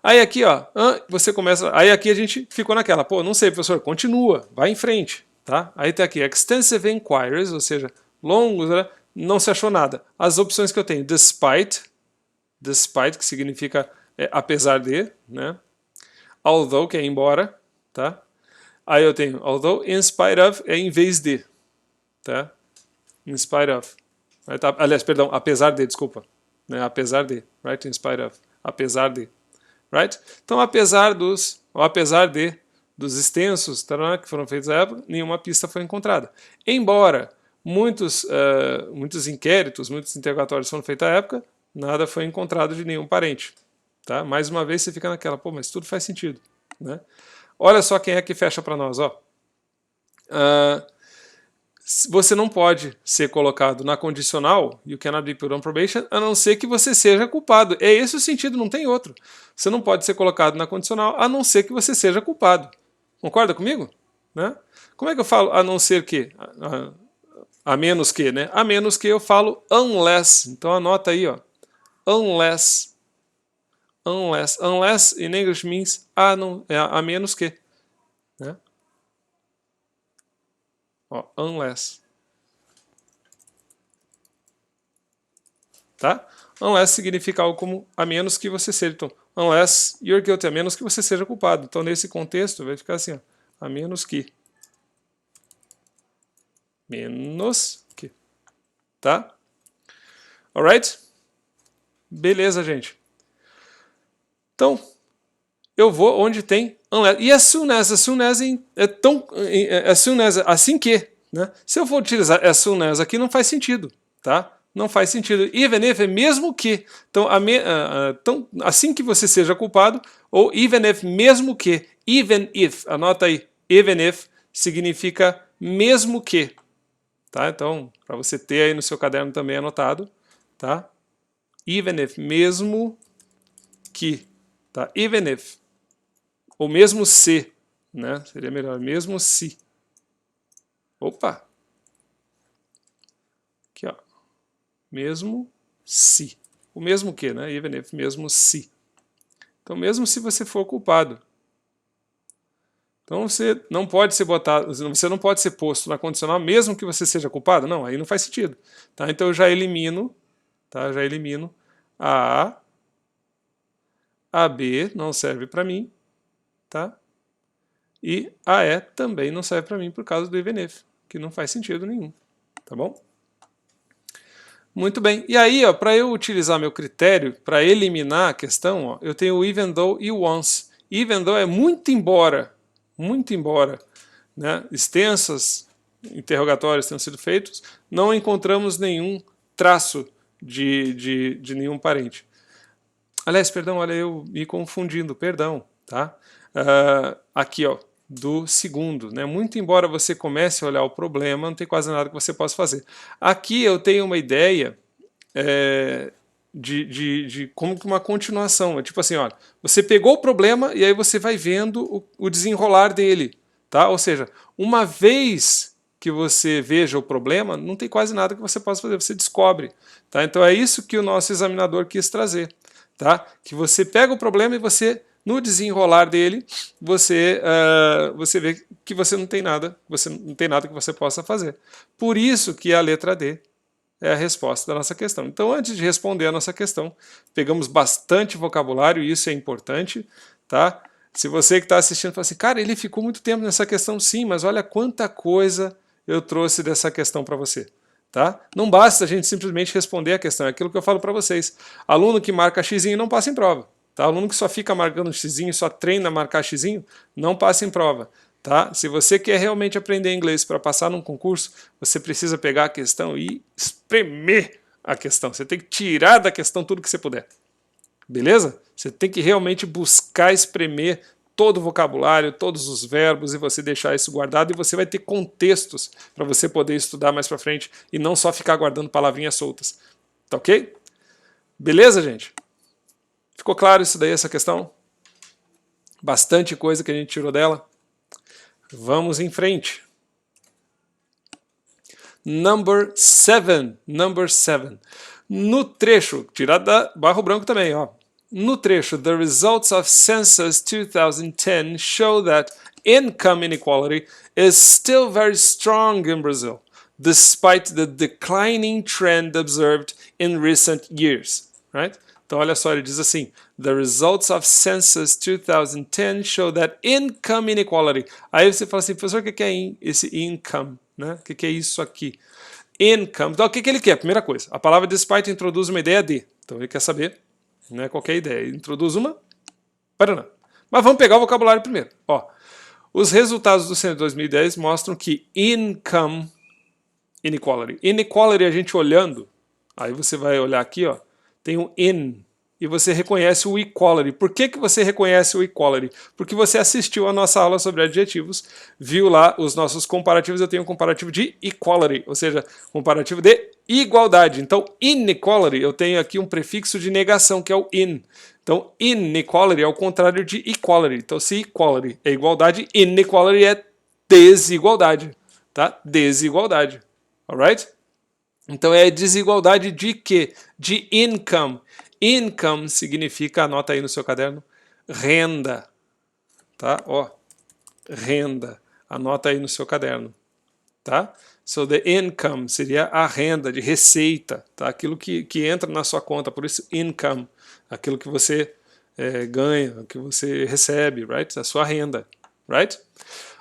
Aí aqui, ó, você começa. Aí aqui a gente ficou naquela, pô, não sei, professor, continua, vai em frente, tá? Aí tem aqui, extensive inquiries, ou seja, longos, né? Não se achou nada. As opções que eu tenho, despite, que significa apesar de, né? Although, que é embora, tá? Aí eu tenho, although, in spite of, é em vez de, tá? In spite of. Aliás, perdão, apesar de, desculpa. Né? Apesar de, right? In spite of, apesar de. Right? Então, apesar dos extensos que foram feitos à época, nenhuma pista foi encontrada. Embora muitos inquéritos, muitos interrogatórios foram feitos à época, nada foi encontrado de nenhum parente. Tá? Mais uma vez você fica naquela, pô, mas tudo faz sentido. Né? Olha só quem é que fecha para nós. Ó. Você não pode ser colocado na condicional, you cannot be put on probation, a não ser que você seja culpado. É esse o sentido, não tem outro. Você não pode ser colocado na condicional, a não ser que você seja culpado. Concorda comigo? Né? Como é que eu falo a não ser que? A menos que, né? A menos que eu falo unless. Então anota aí, ó. Unless. Unless. Unless in English means a menos que. Né? Ó, unless. Tá? Unless significa algo como a menos que você seja. Então, unless you're guilty, a menos que você seja culpado. Então, nesse contexto, vai ficar assim, ó, a menos que. Menos que. Tá? Alright? Beleza, gente. Então, eu vou onde tem unless. E as soon as é tão. As soon as, assim que. Né? Se eu for utilizar as soon as aqui, não faz sentido. Tá? Não faz sentido. Even if é mesmo que. Então, assim que você seja culpado, ou even if, mesmo que. Even if, anota aí. Even if significa mesmo que. Tá? Então, para você ter aí no seu caderno também anotado. Tá? Even if, mesmo que. Tá? Even if. Ou mesmo se. Né? Seria melhor. Mesmo se. Opa! Aqui, ó. Mesmo se. O mesmo que, né? Even if, mesmo se. Então, mesmo se você for culpado. Então, você não pode ser botado, você não pode ser posto na condicional mesmo que você seja culpado? Não, aí não faz sentido. Tá? Então, eu já elimino, tá? Já elimino a B não serve para mim, tá? E a E também não serve para mim por causa do even if, que não faz sentido nenhum, tá bom? Muito bem. E aí, para eu utilizar meu critério, para eliminar a questão, ó, eu tenho o even though e o once. Even though é muito embora, né, extensas interrogatórios tenham sido feitos, não encontramos nenhum traço de nenhum parente. Aliás, perdão, olha eu me confundindo, perdão, tá? Aqui, ó, do segundo, né? Muito embora você comece a olhar o problema, não tem quase nada que você possa fazer. Aqui eu tenho uma ideia de como que uma continuação. É tipo assim, olha, você pegou o problema e aí você vai vendo o desenrolar dele, tá? Ou seja, uma vez que você veja o problema, não tem quase nada que você possa fazer, você descobre, tá? Então é isso que o nosso examinador quis trazer, tá? Que você pega o problema e você no desenrolar dele, você vê que você não tem nada que você possa fazer. Por isso que a letra D é a resposta da nossa questão. Então, antes de responder a nossa questão, pegamos bastante vocabulário, e isso é importante, tá? Se você que está assistindo fala assim, cara, ele ficou muito tempo nessa questão, sim, mas olha quanta coisa eu trouxe dessa questão para você. Tá? Não basta a gente simplesmente responder a questão, é aquilo que eu falo para vocês. Aluno que marca xizinho não passa em prova. Tá? Aluno que só fica marcando xizinho, só treina a marcar xizinho, não passa em prova. Tá? Se você quer realmente aprender inglês para passar num concurso, você precisa pegar a questão e espremer a questão. Você tem que tirar da questão tudo que você puder. Beleza? Você tem que realmente buscar espremer todo o vocabulário, todos os verbos, e você deixar isso guardado, e você vai ter contextos para você poder estudar mais para frente e não só ficar guardando palavrinhas soltas. Tá ok? Beleza, gente? Ficou claro isso daí, essa questão? Bastante coisa que a gente tirou dela. Vamos em frente. Number 7. No trecho, tirado da barro branco também, ó. No trecho, the results of Census 2010 show that income inequality is still very strong in Brazil, despite the declining trend observed in recent years. Right? Então, olha só, ele diz assim, the results of Census 2010 show that income inequality. Aí você fala assim, professor, o que é esse income? Né? O que é isso aqui? Income. Então, o que ele quer? Primeira coisa, a palavra despite introduz uma ideia de. Então, ele quer saber, não é qualquer ideia, ele introduz uma. Paraná. Mas vamos pegar o vocabulário primeiro. Ó, os resultados do censo de 2010 mostram que income inequality. Inequality, a gente olhando, aí você vai olhar aqui, ó, tem um in, e você reconhece o equality. Por que você reconhece o equality? Porque você assistiu a nossa aula sobre adjetivos, viu lá os nossos comparativos, eu tenho um comparativo de equality, ou seja, comparativo de igualdade. Então, inequality, eu tenho aqui um prefixo de negação, que é o in. Então, inequality é o contrário de equality. Então, se equality é igualdade, inequality é desigualdade. Tá? Desigualdade. Alright? Então, é desigualdade de quê? De income. Income significa, anota aí no seu caderno, renda. Tá? Ó, renda. Anota aí no seu caderno. Tá? So, the income seria a renda, de receita. Tá? Aquilo que entra na sua conta, por isso income. Aquilo que você ganha, que você recebe, right? A sua renda. Right?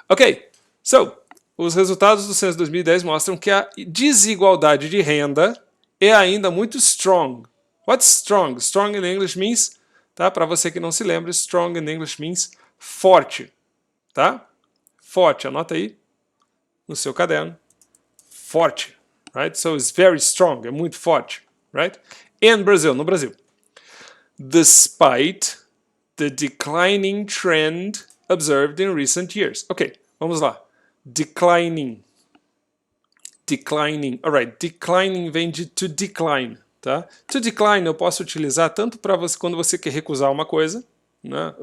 Ok, so, os resultados do censo 2010 mostram que a desigualdade de renda é ainda muito strong. What's strong? Strong in English means, tá? Para você que não se lembra, strong in English means forte, tá? Forte, anota aí no seu caderno. Forte, right? So it's very strong, é muito forte, right? In Brazil, no Brasil. Despite the declining trend observed in recent years. Ok, vamos lá. Declining. Declining. Alright, declining vem de to decline. Tá? To decline eu posso utilizar tanto para você quando você quer recusar uma coisa, né?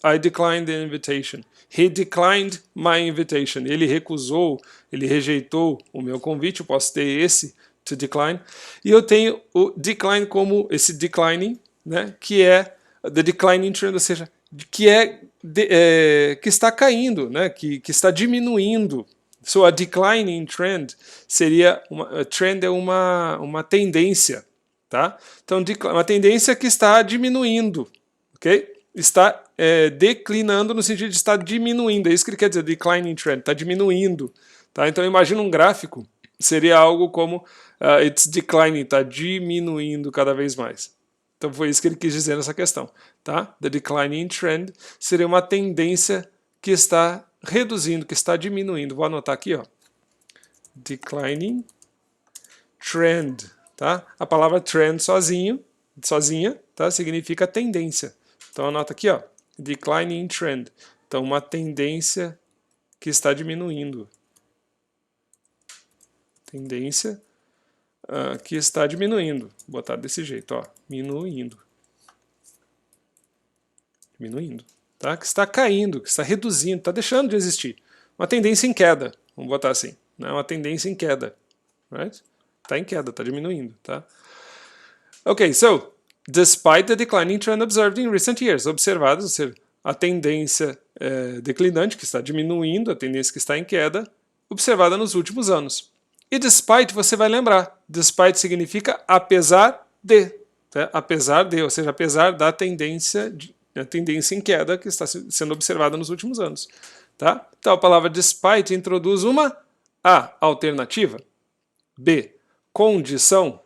I declined the invitation. He declined my invitation. Ele recusou, ele rejeitou o meu convite. Eu posso ter esse to decline. E eu tenho o decline como esse declining, né? Que é the declining trend, ou seja, que que está caindo, né? Que está diminuindo. So a declining trend seria a trend é uma tendência. Tá? Então, uma tendência que está diminuindo, ok? Está declinando no sentido de estar diminuindo, é isso que ele quer dizer, declining trend, está diminuindo. Tá? Então, imagina um gráfico, seria algo como it's declining, está diminuindo cada vez mais. Então, foi isso que ele quis dizer nessa questão. Tá? The declining trend seria uma tendência que está reduzindo, que está diminuindo. Vou anotar aqui, ó. Declining trend. Tá? A palavra trend sozinha, tá? Significa tendência. Então anota aqui, ó, declining trend. Então uma tendência que está diminuindo. Tendência que está diminuindo. Vou botar desse jeito, ó, diminuindo. Diminuindo, tá? Que está caindo, que está reduzindo, está deixando de existir. Uma tendência em queda, vamos botar assim, né? Uma tendência em queda, right? Está em queda, está diminuindo, tá? Ok, so, despite the declining trend observed in recent years, observados, ou seja, a tendência declinante, que está diminuindo, a tendência que está em queda, observada nos últimos anos. E despite, você vai lembrar, despite significa apesar de, tá? Apesar de, ou seja, apesar da tendência em queda que está sendo observada nos últimos anos. Tá? Então a palavra despite introduz uma A, alternativa, B, condição,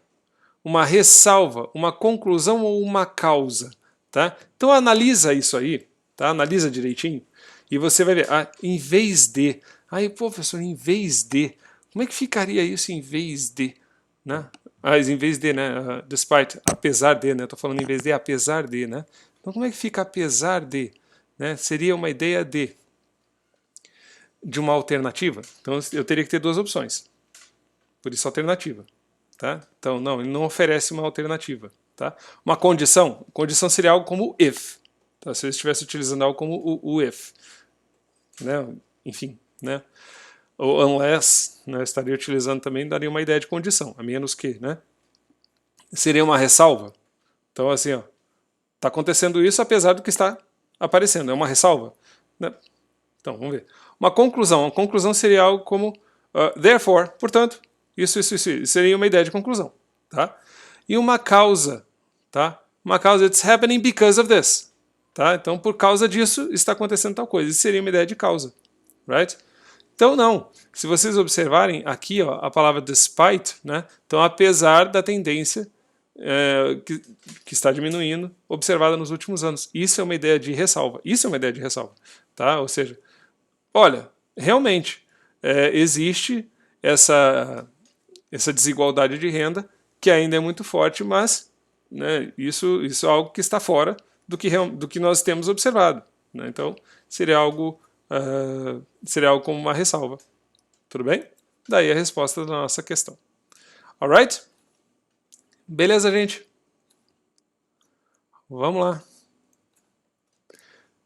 uma ressalva, uma conclusão ou uma causa. Tá? Então analisa isso aí, tá? Analisa direitinho, e você vai ver, em vez de, aí professor, em vez de, como é que ficaria isso em vez de, né? Em vez de, né? Despite, apesar de, né? Estou falando em vez de, apesar de, né? Então como é que fica apesar de, né? Seria uma ideia de uma alternativa. Então eu teria que ter duas opções, por isso alternativa. Tá? Então não, ele não oferece uma alternativa. Tá? Uma condição seria algo como if. Tá? Se eu estivesse utilizando algo como o if. Né? Enfim, né? Ou unless, né? Estaria utilizando também, daria uma ideia de condição, a menos que, né? Seria uma ressalva. Então assim, ó, está acontecendo isso apesar do que está aparecendo, é uma ressalva, né? Então vamos ver. Uma conclusão seria algo como therefore, portanto, isso seria uma ideia de conclusão, tá? E uma causa, tá? Uma causa, it's happening because of this, tá? Então por causa disso está acontecendo tal coisa, isso seria uma ideia de causa, right? Então não, se vocês observarem aqui, ó, a palavra despite, né? Então apesar da tendência que está diminuindo, observada nos últimos anos, isso é uma ideia de ressalva, tá? Ou seja, olha, realmente existe essa desigualdade de renda que ainda é muito forte, mas, né, isso é algo que está fora do que nós temos observado. Né? Então, seria algo como uma ressalva. Tudo bem? Daí a resposta da nossa questão. Alright? Beleza, gente? Vamos lá.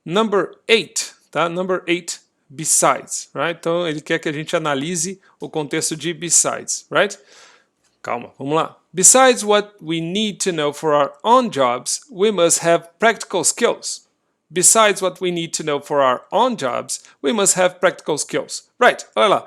Number 8, tá? Number 8, besides, right? Então ele quer que a gente analise o contexto de besides, right? Calma, vamos lá. Besides what we need to know for our own jobs, we must have practical skills. Besides what we need to know for our own jobs, we must have practical skills. Right, olha lá.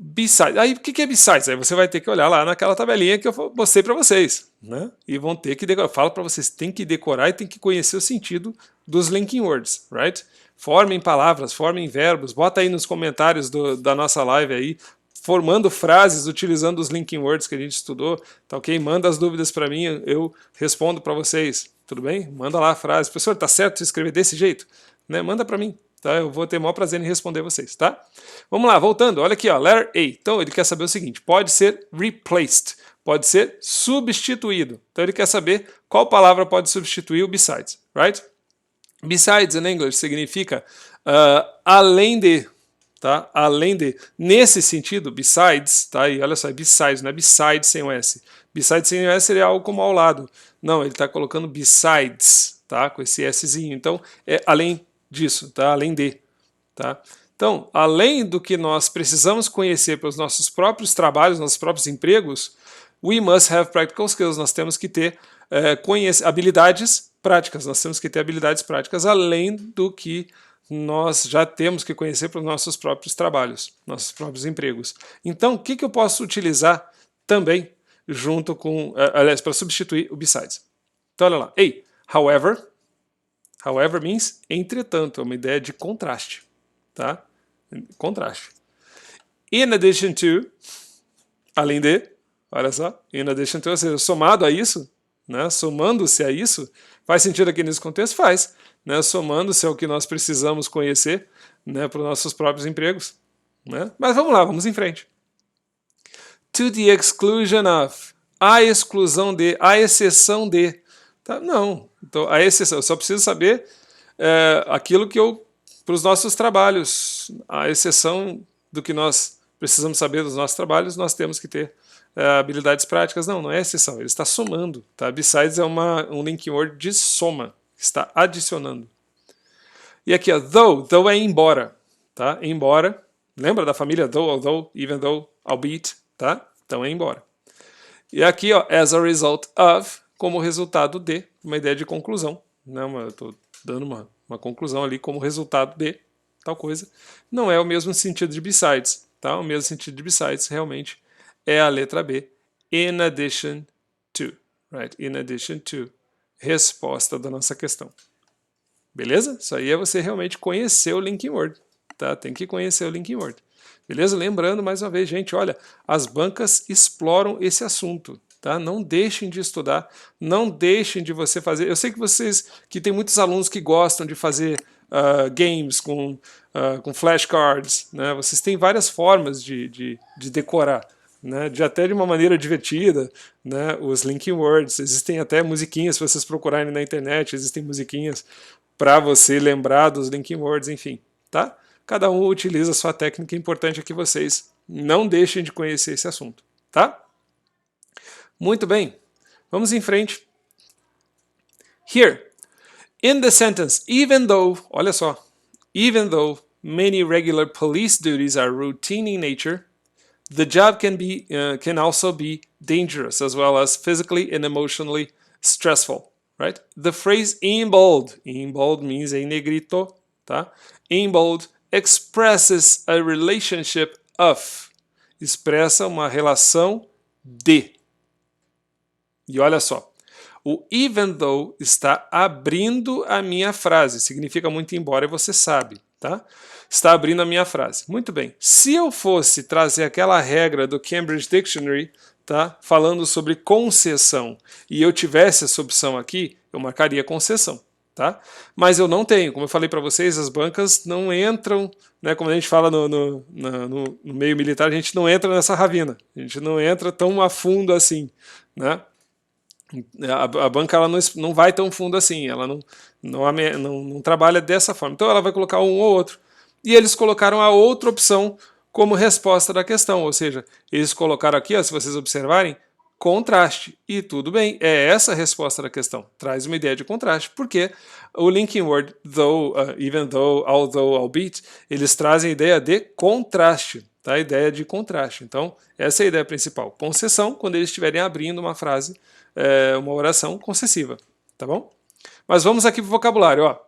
Besides. Aí o que é besides? Aí você vai ter que olhar lá naquela tabelinha que eu mostrei para vocês, né? E vão ter que decorar. Eu falo para vocês, tem que decorar e tem que conhecer o sentido dos linking words, right? Formem palavras, formem verbos, bota aí nos comentários da nossa live aí, formando frases utilizando os linking words que a gente estudou, tá ok? Manda as dúvidas para mim, eu respondo para vocês, tudo bem? Manda lá a frase. Professor, tá certo escrever desse jeito? Né? Manda para mim. Tá? Eu vou ter o maior prazer em responder vocês, tá? Vamos lá, voltando, olha aqui, ó, letter A. Então ele quer saber o seguinte, pode ser replaced, pode ser substituído. Então ele quer saber qual palavra pode substituir o besides, right? Besides in English significa além de, tá? Além de, nesse sentido, besides, tá? E olha só, é besides, não é besides sem o S. Besides sem o S seria algo como ao lado. Não, ele está colocando besides, tá? Com esse Szinho. Então é além disso, tá? Além de, tá? Então, além do que nós precisamos conhecer para os nossos próprios trabalhos, nossos próprios empregos, we must have practical skills, nós temos que ter habilidades práticas, nós temos que ter habilidades práticas além do que nós já temos que conhecer para os nossos próprios trabalhos, nossos próprios empregos. Então, o que eu posso utilizar também junto com, aliás, para substituir o besides? Então, olha lá, hey, however means entretanto, é uma ideia de contraste, tá? Contraste. In addition to, além de, olha só, in addition to, ou seja, somado a isso, né? Somando-se a isso, faz sentido aqui nesse contexto? Faz, né? Somando-se ao que nós precisamos conhecer, né, para os nossos próprios empregos, né? Mas vamos lá, vamos em frente. To the exclusion of, a exclusão de, a exceção de, tá? Não, então a exceção, eu só preciso saber aquilo que para os nossos trabalhos, a exceção do que nós precisamos saber dos nossos trabalhos, nós temos que ter habilidades práticas. Não é exceção, ele está somando, tá? Besides é um linking word de soma, está adicionando. E aqui, ó, though é embora, tá? Embora, lembra da família though, although, even though, albeit, tá? Então é embora. E aqui, ó, as a result of, como resultado de, uma ideia de conclusão, né? Eu estou dando uma conclusão ali como resultado de tal coisa. Não é o mesmo sentido de besides, tá? O mesmo sentido de besides realmente é a letra B, in addition to, right? In addition to, resposta da nossa questão. Beleza? Isso aí é você realmente conhecer o Linking Word, tá? Tem que conhecer o Linking Word. Beleza? Lembrando mais uma vez, gente, olha, as bancas exploram esse assunto, tá? Não deixem de estudar, não deixem de você fazer. Eu sei que vocês, que tem muitos alunos que gostam de fazer games com flashcards, né? Vocês têm várias formas de decorar, né? Até de uma maneira divertida, né? Os Linking Words, existem até musiquinhas, se vocês procurarem na internet, existem musiquinhas para você lembrar dos Linking Words, enfim, tá? Cada um utiliza a sua técnica, é importante é que vocês não deixem de conhecer esse assunto, tá? Muito bem, vamos em frente. Here, in the sentence, even though, olha só, even though many regular police duties are routine in nature, the job can also be dangerous as well as physically and emotionally stressful, right? The phrase in bold means em negrito, tá? In bold expresses a relationship of, expressa uma relação de. E olha só, o even though está abrindo a minha frase, significa muito embora e você sabe, tá? Está abrindo a minha frase. Muito bem, se eu fosse trazer aquela regra do Cambridge Dictionary, tá? Falando sobre concessão, e eu tivesse essa opção aqui, eu marcaria concessão. Tá? Mas eu não tenho, como eu falei para vocês, as bancas não entram, né, como a gente fala no meio militar, a gente não entra nessa ravina, a gente não entra tão a fundo assim, né? A banca ela não vai tão fundo assim, ela não trabalha dessa forma, então ela vai colocar um ou outro, e eles colocaram a outra opção como resposta da questão, ou seja, eles colocaram aqui, ó, se vocês observarem, contraste. E tudo bem, é essa a resposta da questão. Traz uma ideia de contraste, porque o linking word though, even though, although, albeit, eles trazem a ideia de contraste, tá? A ideia de contraste. Então, essa é a ideia principal. Concessão, quando eles estiverem abrindo uma frase, uma oração concessiva, tá bom? Mas vamos aqui para o vocabulário, ó.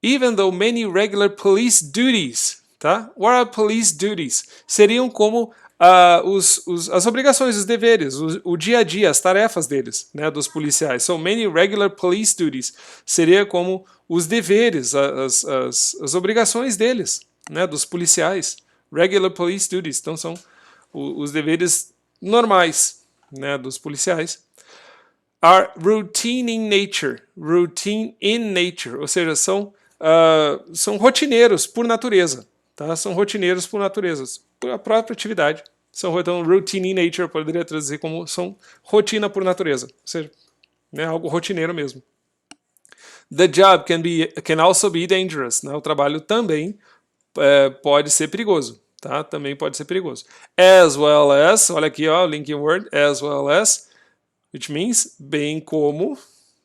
Even though many regular police duties, tá? What are police duties? Seriam como as obrigações, os deveres, o dia a dia, as tarefas deles, né, dos policiais. So many regular police duties seria como os deveres, as obrigações deles, né, dos policiais. Regular police duties, então são os deveres normais, né, dos policiais. Are routine in nature, ou seja, são rotineiros por natureza, tá? São rotineiros por natureza, por a própria atividade. Então, routine in nature poderia traduzir como são rotina por natureza, ou seja, né, algo rotineiro mesmo. The job can also be dangerous, né? O trabalho também pode ser perigoso, tá? Também pode ser perigoso. As well as, olha aqui, ó, linking word, as well as, which means bem como,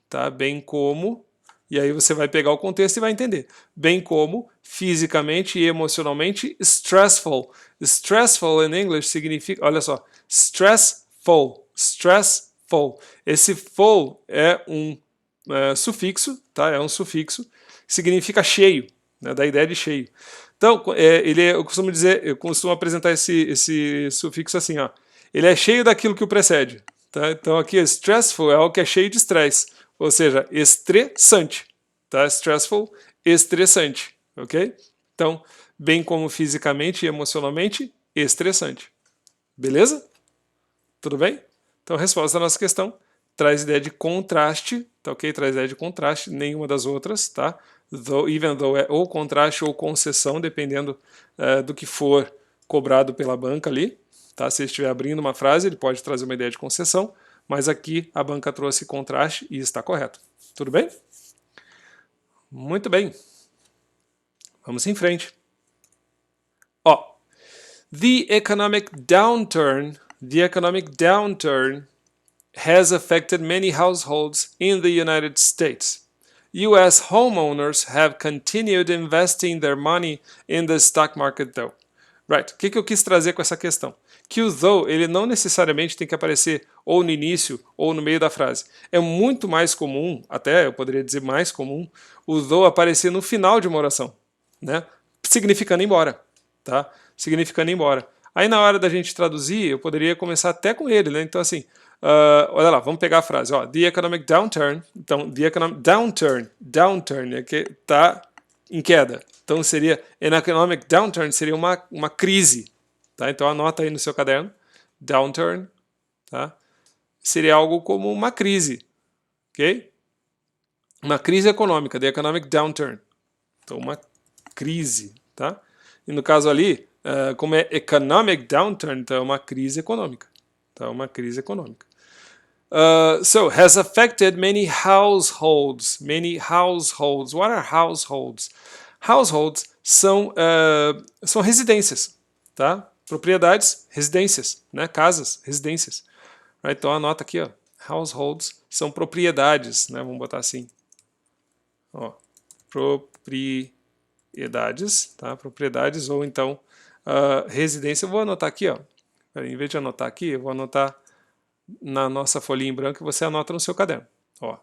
tá? Bem como, e aí você vai pegar o contexto e vai entender. Bem como fisicamente e emocionalmente stressful. Stressful in English significa, olha só, stressful. Esse full é um sufixo, tá? É um sufixo que significa cheio, né? Da ideia de cheio. Então, eu costumo apresentar esse sufixo assim, ó. Ele é cheio daquilo que o precede. Tá? Então aqui stressful é algo que é cheio de estresse, ou seja, estressante, tá? Stressful, estressante, ok? Então, bem como fisicamente e emocionalmente, estressante. Beleza? Tudo bem? Então, a resposta da nossa questão traz ideia de contraste, tá ok? Traz ideia de contraste, nenhuma das outras, tá? Even though é ou contraste ou concessão, dependendo do que for cobrado pela banca ali. Tá? Se ele estiver abrindo uma frase, ele pode trazer uma ideia de concessão, mas aqui a banca trouxe contraste e está correto. Tudo bem? Muito bem. Vamos em frente. Ó, the economic downturn has affected many households in the United States. U.S. homeowners have continued investing their money in the stock market though. Right. O que eu quis trazer com essa questão? Que o though, ele não necessariamente tem que aparecer ou no início ou no meio da frase. É muito mais comum, até eu poderia dizer mais comum, o though aparecer no final de uma oração, né? Significando embora, tá? Significando embora. Aí na hora da gente traduzir, eu poderia começar até com ele, né? Então assim, olha lá, vamos pegar a frase, ó, the economic downturn. Então, the economic downturn é que tá em queda. Então seria, an economic downturn seria uma crise, tá? Então anota aí no seu caderno, downturn, tá? Seria algo como uma crise, ok? Uma crise econômica, the economic downturn. Então uma crise, tá? E no caso ali, como é economic downturn, então é uma crise econômica, tá? Uma crise econômica. So, has affected many households. Many households. What are households? Households são residências, tá? Propriedades, residências, né? Casas, residências. Right? Então anota aqui, ó. Households são propriedades, né? Vamos botar assim. Ó, propriedades, tá? Propriedades ou então residência. Eu vou anotar aqui, ó. Em vez de anotar aqui, eu vou anotar na nossa folhinha em branco e você anota no seu caderno. Ó,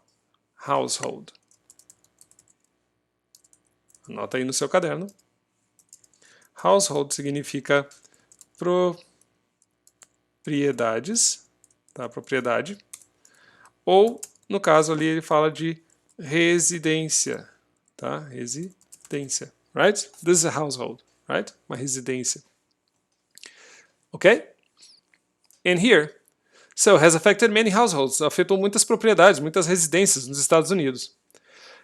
household. Anota aí no seu caderno. Household significa propriedades, tá? Propriedade. Ou, no caso ali, ele fala de residência, tá? Residência, right? This is a household, right? Uma residência. Ok? And here, so has affected many households. Afetou muitas propriedades, muitas residências nos Estados Unidos.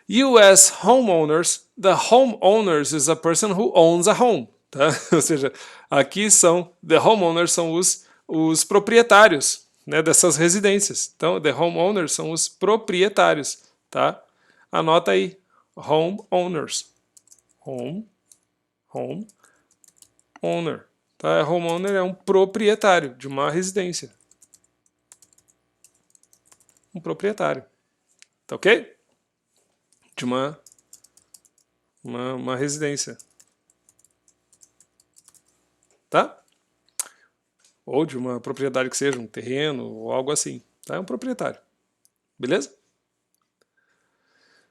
U.S. homeowners, the homeowners is a person who owns a home, tá? Ou seja, aqui são, the homeowners são os proprietários, né, dessas residências. Então, the homeowners são os proprietários, tá? Anota aí, homeowners. Owner. Tá? Homeowner é um proprietário de uma residência. Um proprietário. Tá ok? De uma residência. Tá? Ou de uma propriedade que seja, um terreno ou algo assim. Tá? É um proprietário. Beleza?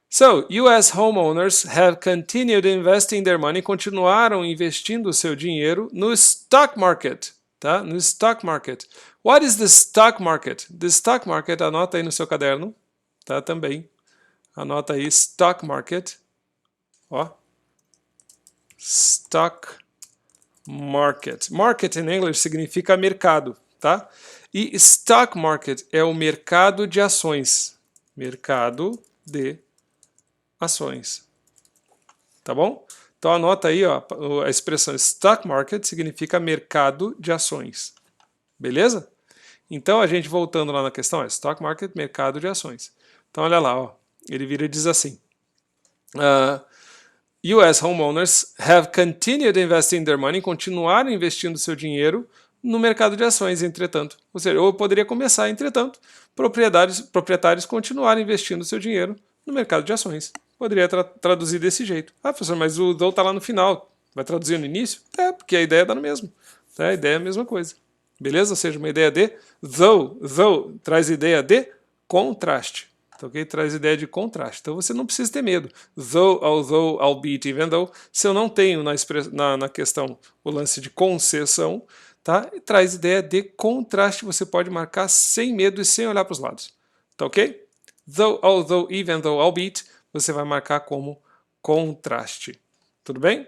So, US homeowners have continued investing their money, continuaram investindo seu dinheiro no stock market, tá? No stock market. What is the stock market? The stock market, anota aí no seu caderno, tá? Também. Anota aí, stock market. Ó. Stock market. Market in English significa mercado, tá? E stock market é o mercado de ações. Mercado de ações. Tá bom? Então anota aí, ó, a expressão stock market significa mercado de ações. Beleza? Então a gente voltando lá na questão, stock market, mercado de ações. Então olha lá, ó, ele vira e diz assim: US homeowners have continued investing their money, continuaram investindo seu dinheiro no mercado de ações, entretanto. Ou seja, eu poderia começar, entretanto, proprietários continuaram investindo seu dinheiro no mercado de ações. Poderia traduzir desse jeito. Ah, professor, mas o though está lá no final. Vai traduzir no início? É, porque a ideia dá no mesmo. Tá? A ideia é a mesma coisa. Beleza? Ou seja, uma ideia de though traz ideia de contraste. Tá, okay? Traz ideia de contraste. Então você não precisa ter medo. Though, although, albeit, even though. Se eu não tenho na questão o lance de concessão, tá? E traz ideia de contraste. Você pode marcar sem medo e sem olhar para os lados. Tá ok? Though, although, even though, albeit, você vai marcar como contraste. Tudo bem?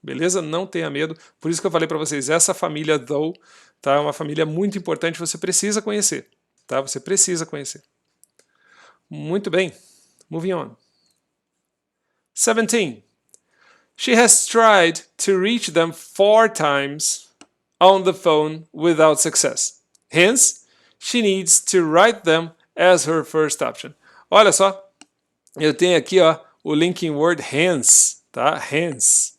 Beleza? Não tenha medo. Por isso que eu falei para vocês, essa família though, tá? É uma família muito importante, você precisa conhecer. Tá? Você precisa conhecer. Muito bem. Moving on. 17. She has tried to reach them 4 times on the phone without success. Hence, she needs to write them as her first option. Olha só. Eu tenho aqui, ó, o linking word hence, tá? Hence.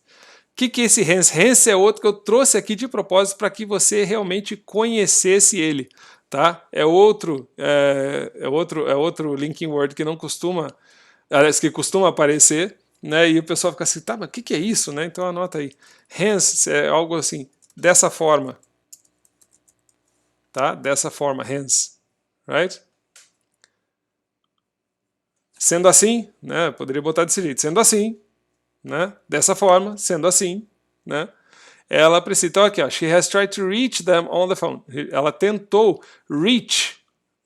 O que é esse hence? Hence é outro que eu trouxe aqui de propósito para que você realmente conhecesse ele, tá? É outro linking word que não costuma, aliás, que costuma aparecer, né? E o pessoal fica assim, tá, mas o que é isso, né? Então anota aí. Hence é algo assim, dessa forma, tá? Dessa forma, hence, right? Sendo assim, né? Poderia botar desse jeito, sendo assim, né? Dessa forma, sendo assim, né? Ela precisa, então aqui, ó, she has tried to reach them on the phone. Ela tentou reach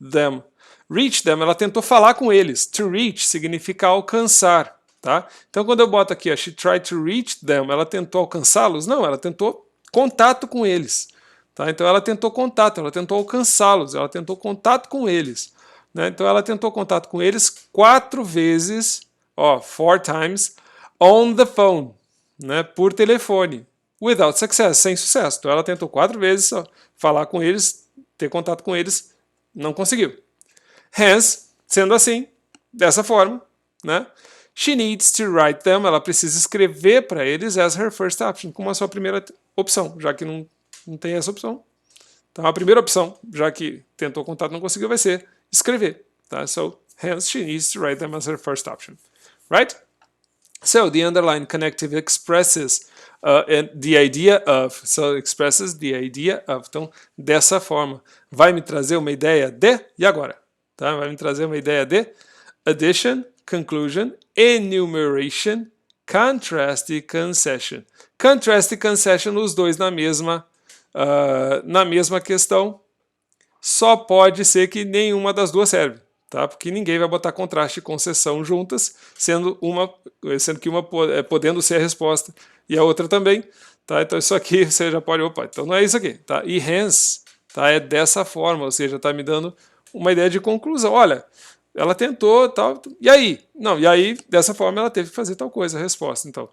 them. Reach them, ela tentou falar com eles. To reach significa alcançar, tá? Então quando eu boto aqui, ó, she tried to reach them, ela tentou alcançá-los? Não, ela tentou contato com eles, tá? Então ela tentou contato, ela tentou alcançá-los, ela tentou contato com eles, né? Então ela tentou contato com eles 4 vezes, ó, 4 times on the phone, né? Por telefone. Without success, sem sucesso. Então ela tentou 4 vezes falar com eles, ter contato com eles, não conseguiu. Hence, sendo assim, dessa forma, né? She needs to write them, ela precisa escrever para eles as her first option, como a sua primeira opção, já que não tem essa opção. Então a primeira opção, já que tentou contato e não conseguiu, vai ser escrever. Tá? So, hence she needs to write them as her first option. Right? So the underlined connective expresses the idea of. So expresses the idea of. Então, dessa forma, vai me trazer uma ideia de. E agora? Tá? Vai me trazer uma ideia de addition, conclusion, enumeration, contrast e concession. Contrast e concession, os dois na mesma questão. Só pode ser que nenhuma das duas serve. Tá? Porque ninguém vai botar contraste e concessão juntas, sendo que uma podendo ser a resposta e a outra também. Tá? Então isso aqui você já pode, opa, então não é isso aqui. Tá? E hence, tá? É dessa forma, ou seja, está me dando uma ideia de conclusão. Olha, ela tentou, tal, e aí? Não, e aí, dessa forma, ela teve que fazer tal coisa, a resposta. Então,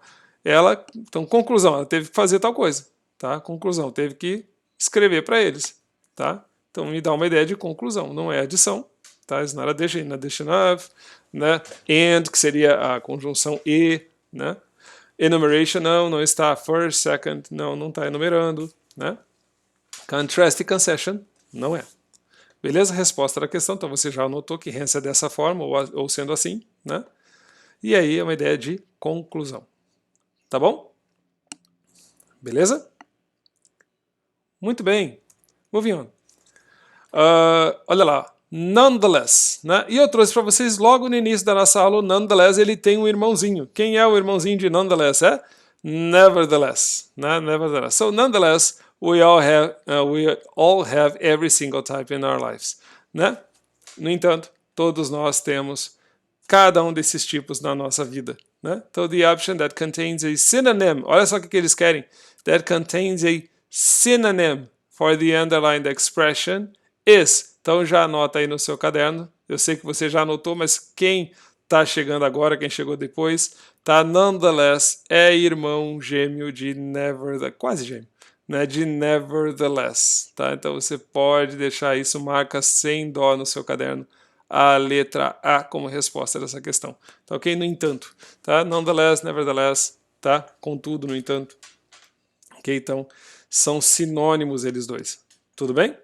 conclusão, ela teve que fazer tal coisa. Tá? Conclusão, teve que escrever para eles. Tá? Então me dá uma ideia de conclusão, não é adição. Tá? It's not addition, addition of, né? And, que seria a conjunção e, né? Enumeration, não está. First, second, não está enumerando, né? Contrast e concession, não é. Beleza? Resposta da questão, então você já anotou que hence é dessa forma, ou sendo assim, né? E aí é uma ideia de conclusão. Tá bom? Beleza? Muito bem. Moving on. Olha lá. Nonetheless, né? E eu trouxe para vocês logo no início da nossa aula, o nonetheless, ele tem um irmãozinho. Quem é o irmãozinho de nonetheless? É nevertheless, né? Nevertheless. So nonetheless, we all have every single type in our lives, né? No entanto, todos nós temos cada um desses tipos na nossa vida, né? So the option that contains a synonym, olha só o que eles querem, that contains a synonym for the underlined expression is. Então já anota aí no seu caderno. Eu sei que você já anotou, mas quem está chegando agora, quem chegou depois, tá? Nonetheless é irmão gêmeo de nevertheless, quase gêmeo, né? De nevertheless, tá? Então você pode deixar isso, marca sem dó no seu caderno, a letra A como resposta dessa questão. Tá ok? No entanto, tá? Nonetheless, nevertheless, tá? Contudo, no entanto. Ok? Então são sinônimos eles dois. Tudo bem?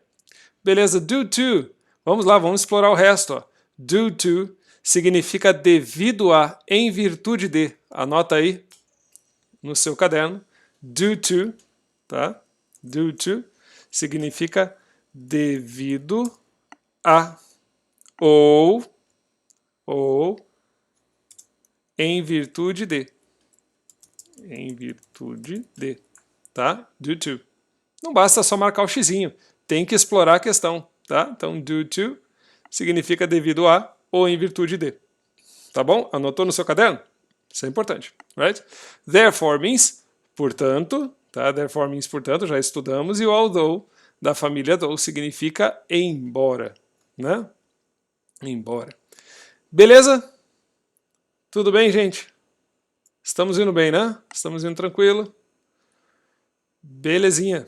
Beleza, due to. Vamos lá, vamos explorar o resto. Ó. Due to significa devido a, em virtude de. Anota aí no seu caderno. Due to, tá? Due to significa devido a ou em virtude de. Em virtude de, tá? Due to. Não basta só marcar o xizinho. Tem que explorar a questão, tá? Então, due to significa devido a ou em virtude de. Tá bom? Anotou no seu caderno? Isso é importante, right? Therefore means, portanto, tá? Therefore means, portanto, já estudamos. E o although, da família though, significa embora, né? Embora. Beleza? Tudo bem, gente? Estamos indo bem, né? Estamos indo tranquilo? Belezinha.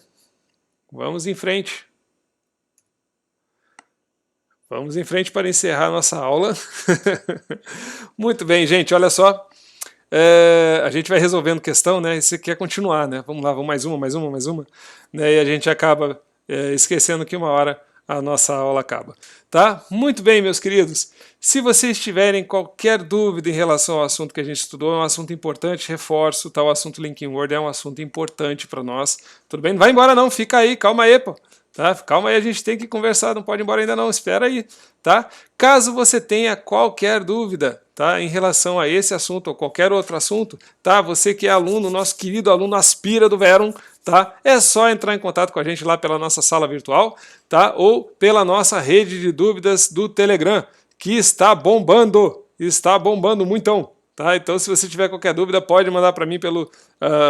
Vamos em frente. Vamos em frente para encerrar a nossa aula. Muito bem, gente, olha só. A gente vai resolvendo questão, né? E você quer continuar, né? Vamos lá, vamos mais uma. Né? E a gente acaba esquecendo que uma hora a nossa aula acaba. Tá? Muito bem, meus queridos. Se vocês tiverem qualquer dúvida em relação ao assunto que a gente estudou, é um assunto importante, reforço, tá? O assunto Linking Word é um assunto importante para nós. Tudo bem? Não vai embora não, fica aí, calma aí, pô. Tá? Calma aí, a gente tem que conversar, não pode ir embora ainda não, espera aí, tá? Caso você tenha qualquer dúvida, tá, em relação a esse assunto ou qualquer outro assunto, tá? Você que é aluno, nosso querido aluno Aspira do Verum, tá? É só entrar em contato com a gente lá pela nossa sala virtual, tá? Ou pela nossa rede de dúvidas do Telegram, que está bombando muitão, tá? Então, se você tiver qualquer dúvida, pode mandar para mim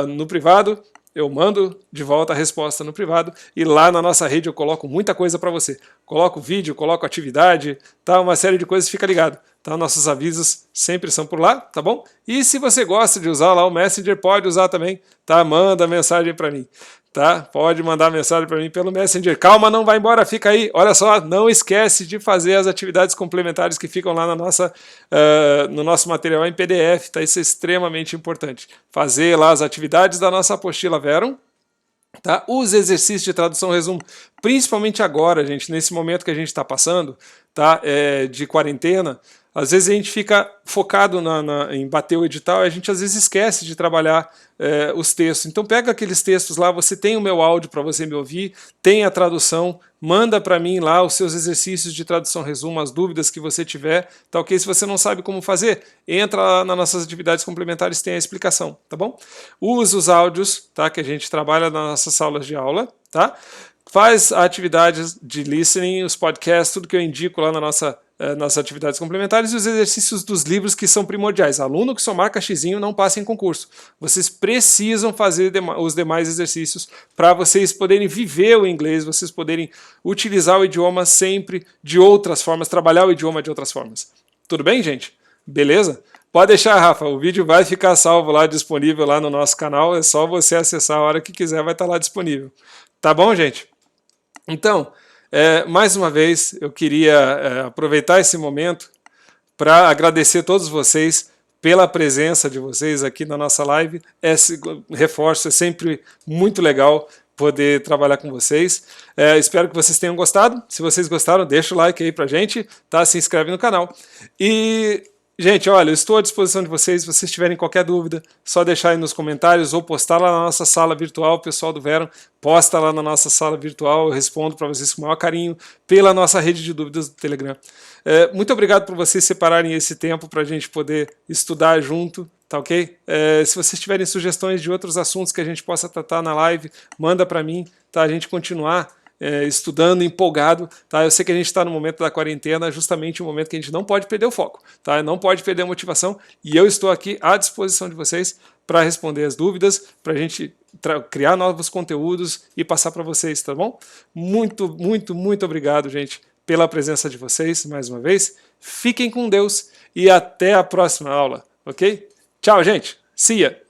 no privado. Eu mando de volta a resposta no privado e lá na nossa rede eu coloco muita coisa para você. Coloco vídeo, coloco atividade, tá? Uma série de coisas, fica ligado. Tá? Nossos avisos sempre são por lá, tá bom? E se você gosta de usar lá o Messenger, pode usar também, tá? Manda mensagem para mim, tá? Pode mandar mensagem para mim pelo Messenger. Calma, não vai embora, fica aí. Olha só, não esquece de fazer as atividades complementares que ficam lá no nosso material em PDF, tá? Isso é extremamente importante. Fazer lá as atividades da nossa apostila Verum, tá? Os exercícios de tradução resumo, principalmente agora, gente, nesse momento que a gente está passando, tá? De quarentena. Às vezes a gente fica focado em bater o edital e a gente às vezes esquece de trabalhar os textos. Então pega aqueles textos lá, você tem o meu áudio para você me ouvir, tem a tradução, manda para mim lá os seus exercícios de tradução resumo, as dúvidas que você tiver, tá ok? Se você não sabe como fazer, entra lá nas nossas atividades complementares, tem a explicação, tá bom? Use os áudios, tá? Que a gente trabalha nas nossas salas de aula, tá? Faz atividades de listening, os podcasts, tudo que eu indico lá nas atividades complementares e os exercícios dos livros que são primordiais. Aluno que só marca xizinho não passa em concurso. Vocês precisam fazer os demais exercícios para vocês poderem viver o inglês, vocês poderem utilizar o idioma sempre de outras formas, trabalhar o idioma de outras formas. Tudo bem, gente? Beleza? Pode deixar, Rafa, o vídeo vai ficar salvo lá, disponível lá no nosso canal, é só você acessar a hora que quiser, vai estar lá disponível. Tá bom, gente? Então, mais uma vez, eu queria aproveitar esse momento para agradecer a todos vocês pela presença de vocês aqui na nossa live. Esse reforço é sempre muito legal poder trabalhar com vocês. Espero que vocês tenham gostado. Se vocês gostaram, deixa o like aí pra gente, tá? Se inscreve no canal. E gente, olha, eu estou à disposição de vocês. Se vocês tiverem qualquer dúvida, só deixar aí nos comentários ou postar lá na nossa sala virtual. O pessoal do Verum posta lá na nossa sala virtual. Eu respondo para vocês com o maior carinho pela nossa rede de dúvidas do Telegram. Muito obrigado por vocês separarem esse tempo para a gente poder estudar junto, tá ok? Se vocês tiverem sugestões de outros assuntos que a gente possa tratar na live, manda para mim, tá? A gente continuar estudando, empolgado, tá? Eu sei que a gente está no momento da quarentena, justamente um momento que a gente não pode perder o foco, tá? Não pode perder a motivação e eu estou aqui à disposição de vocês para responder as dúvidas, para a gente criar novos conteúdos e passar para vocês, tá bom? Muito, muito, muito obrigado, gente, pela presença de vocês mais uma vez. Fiquem com Deus e até a próxima aula, ok? Tchau, gente. See ya!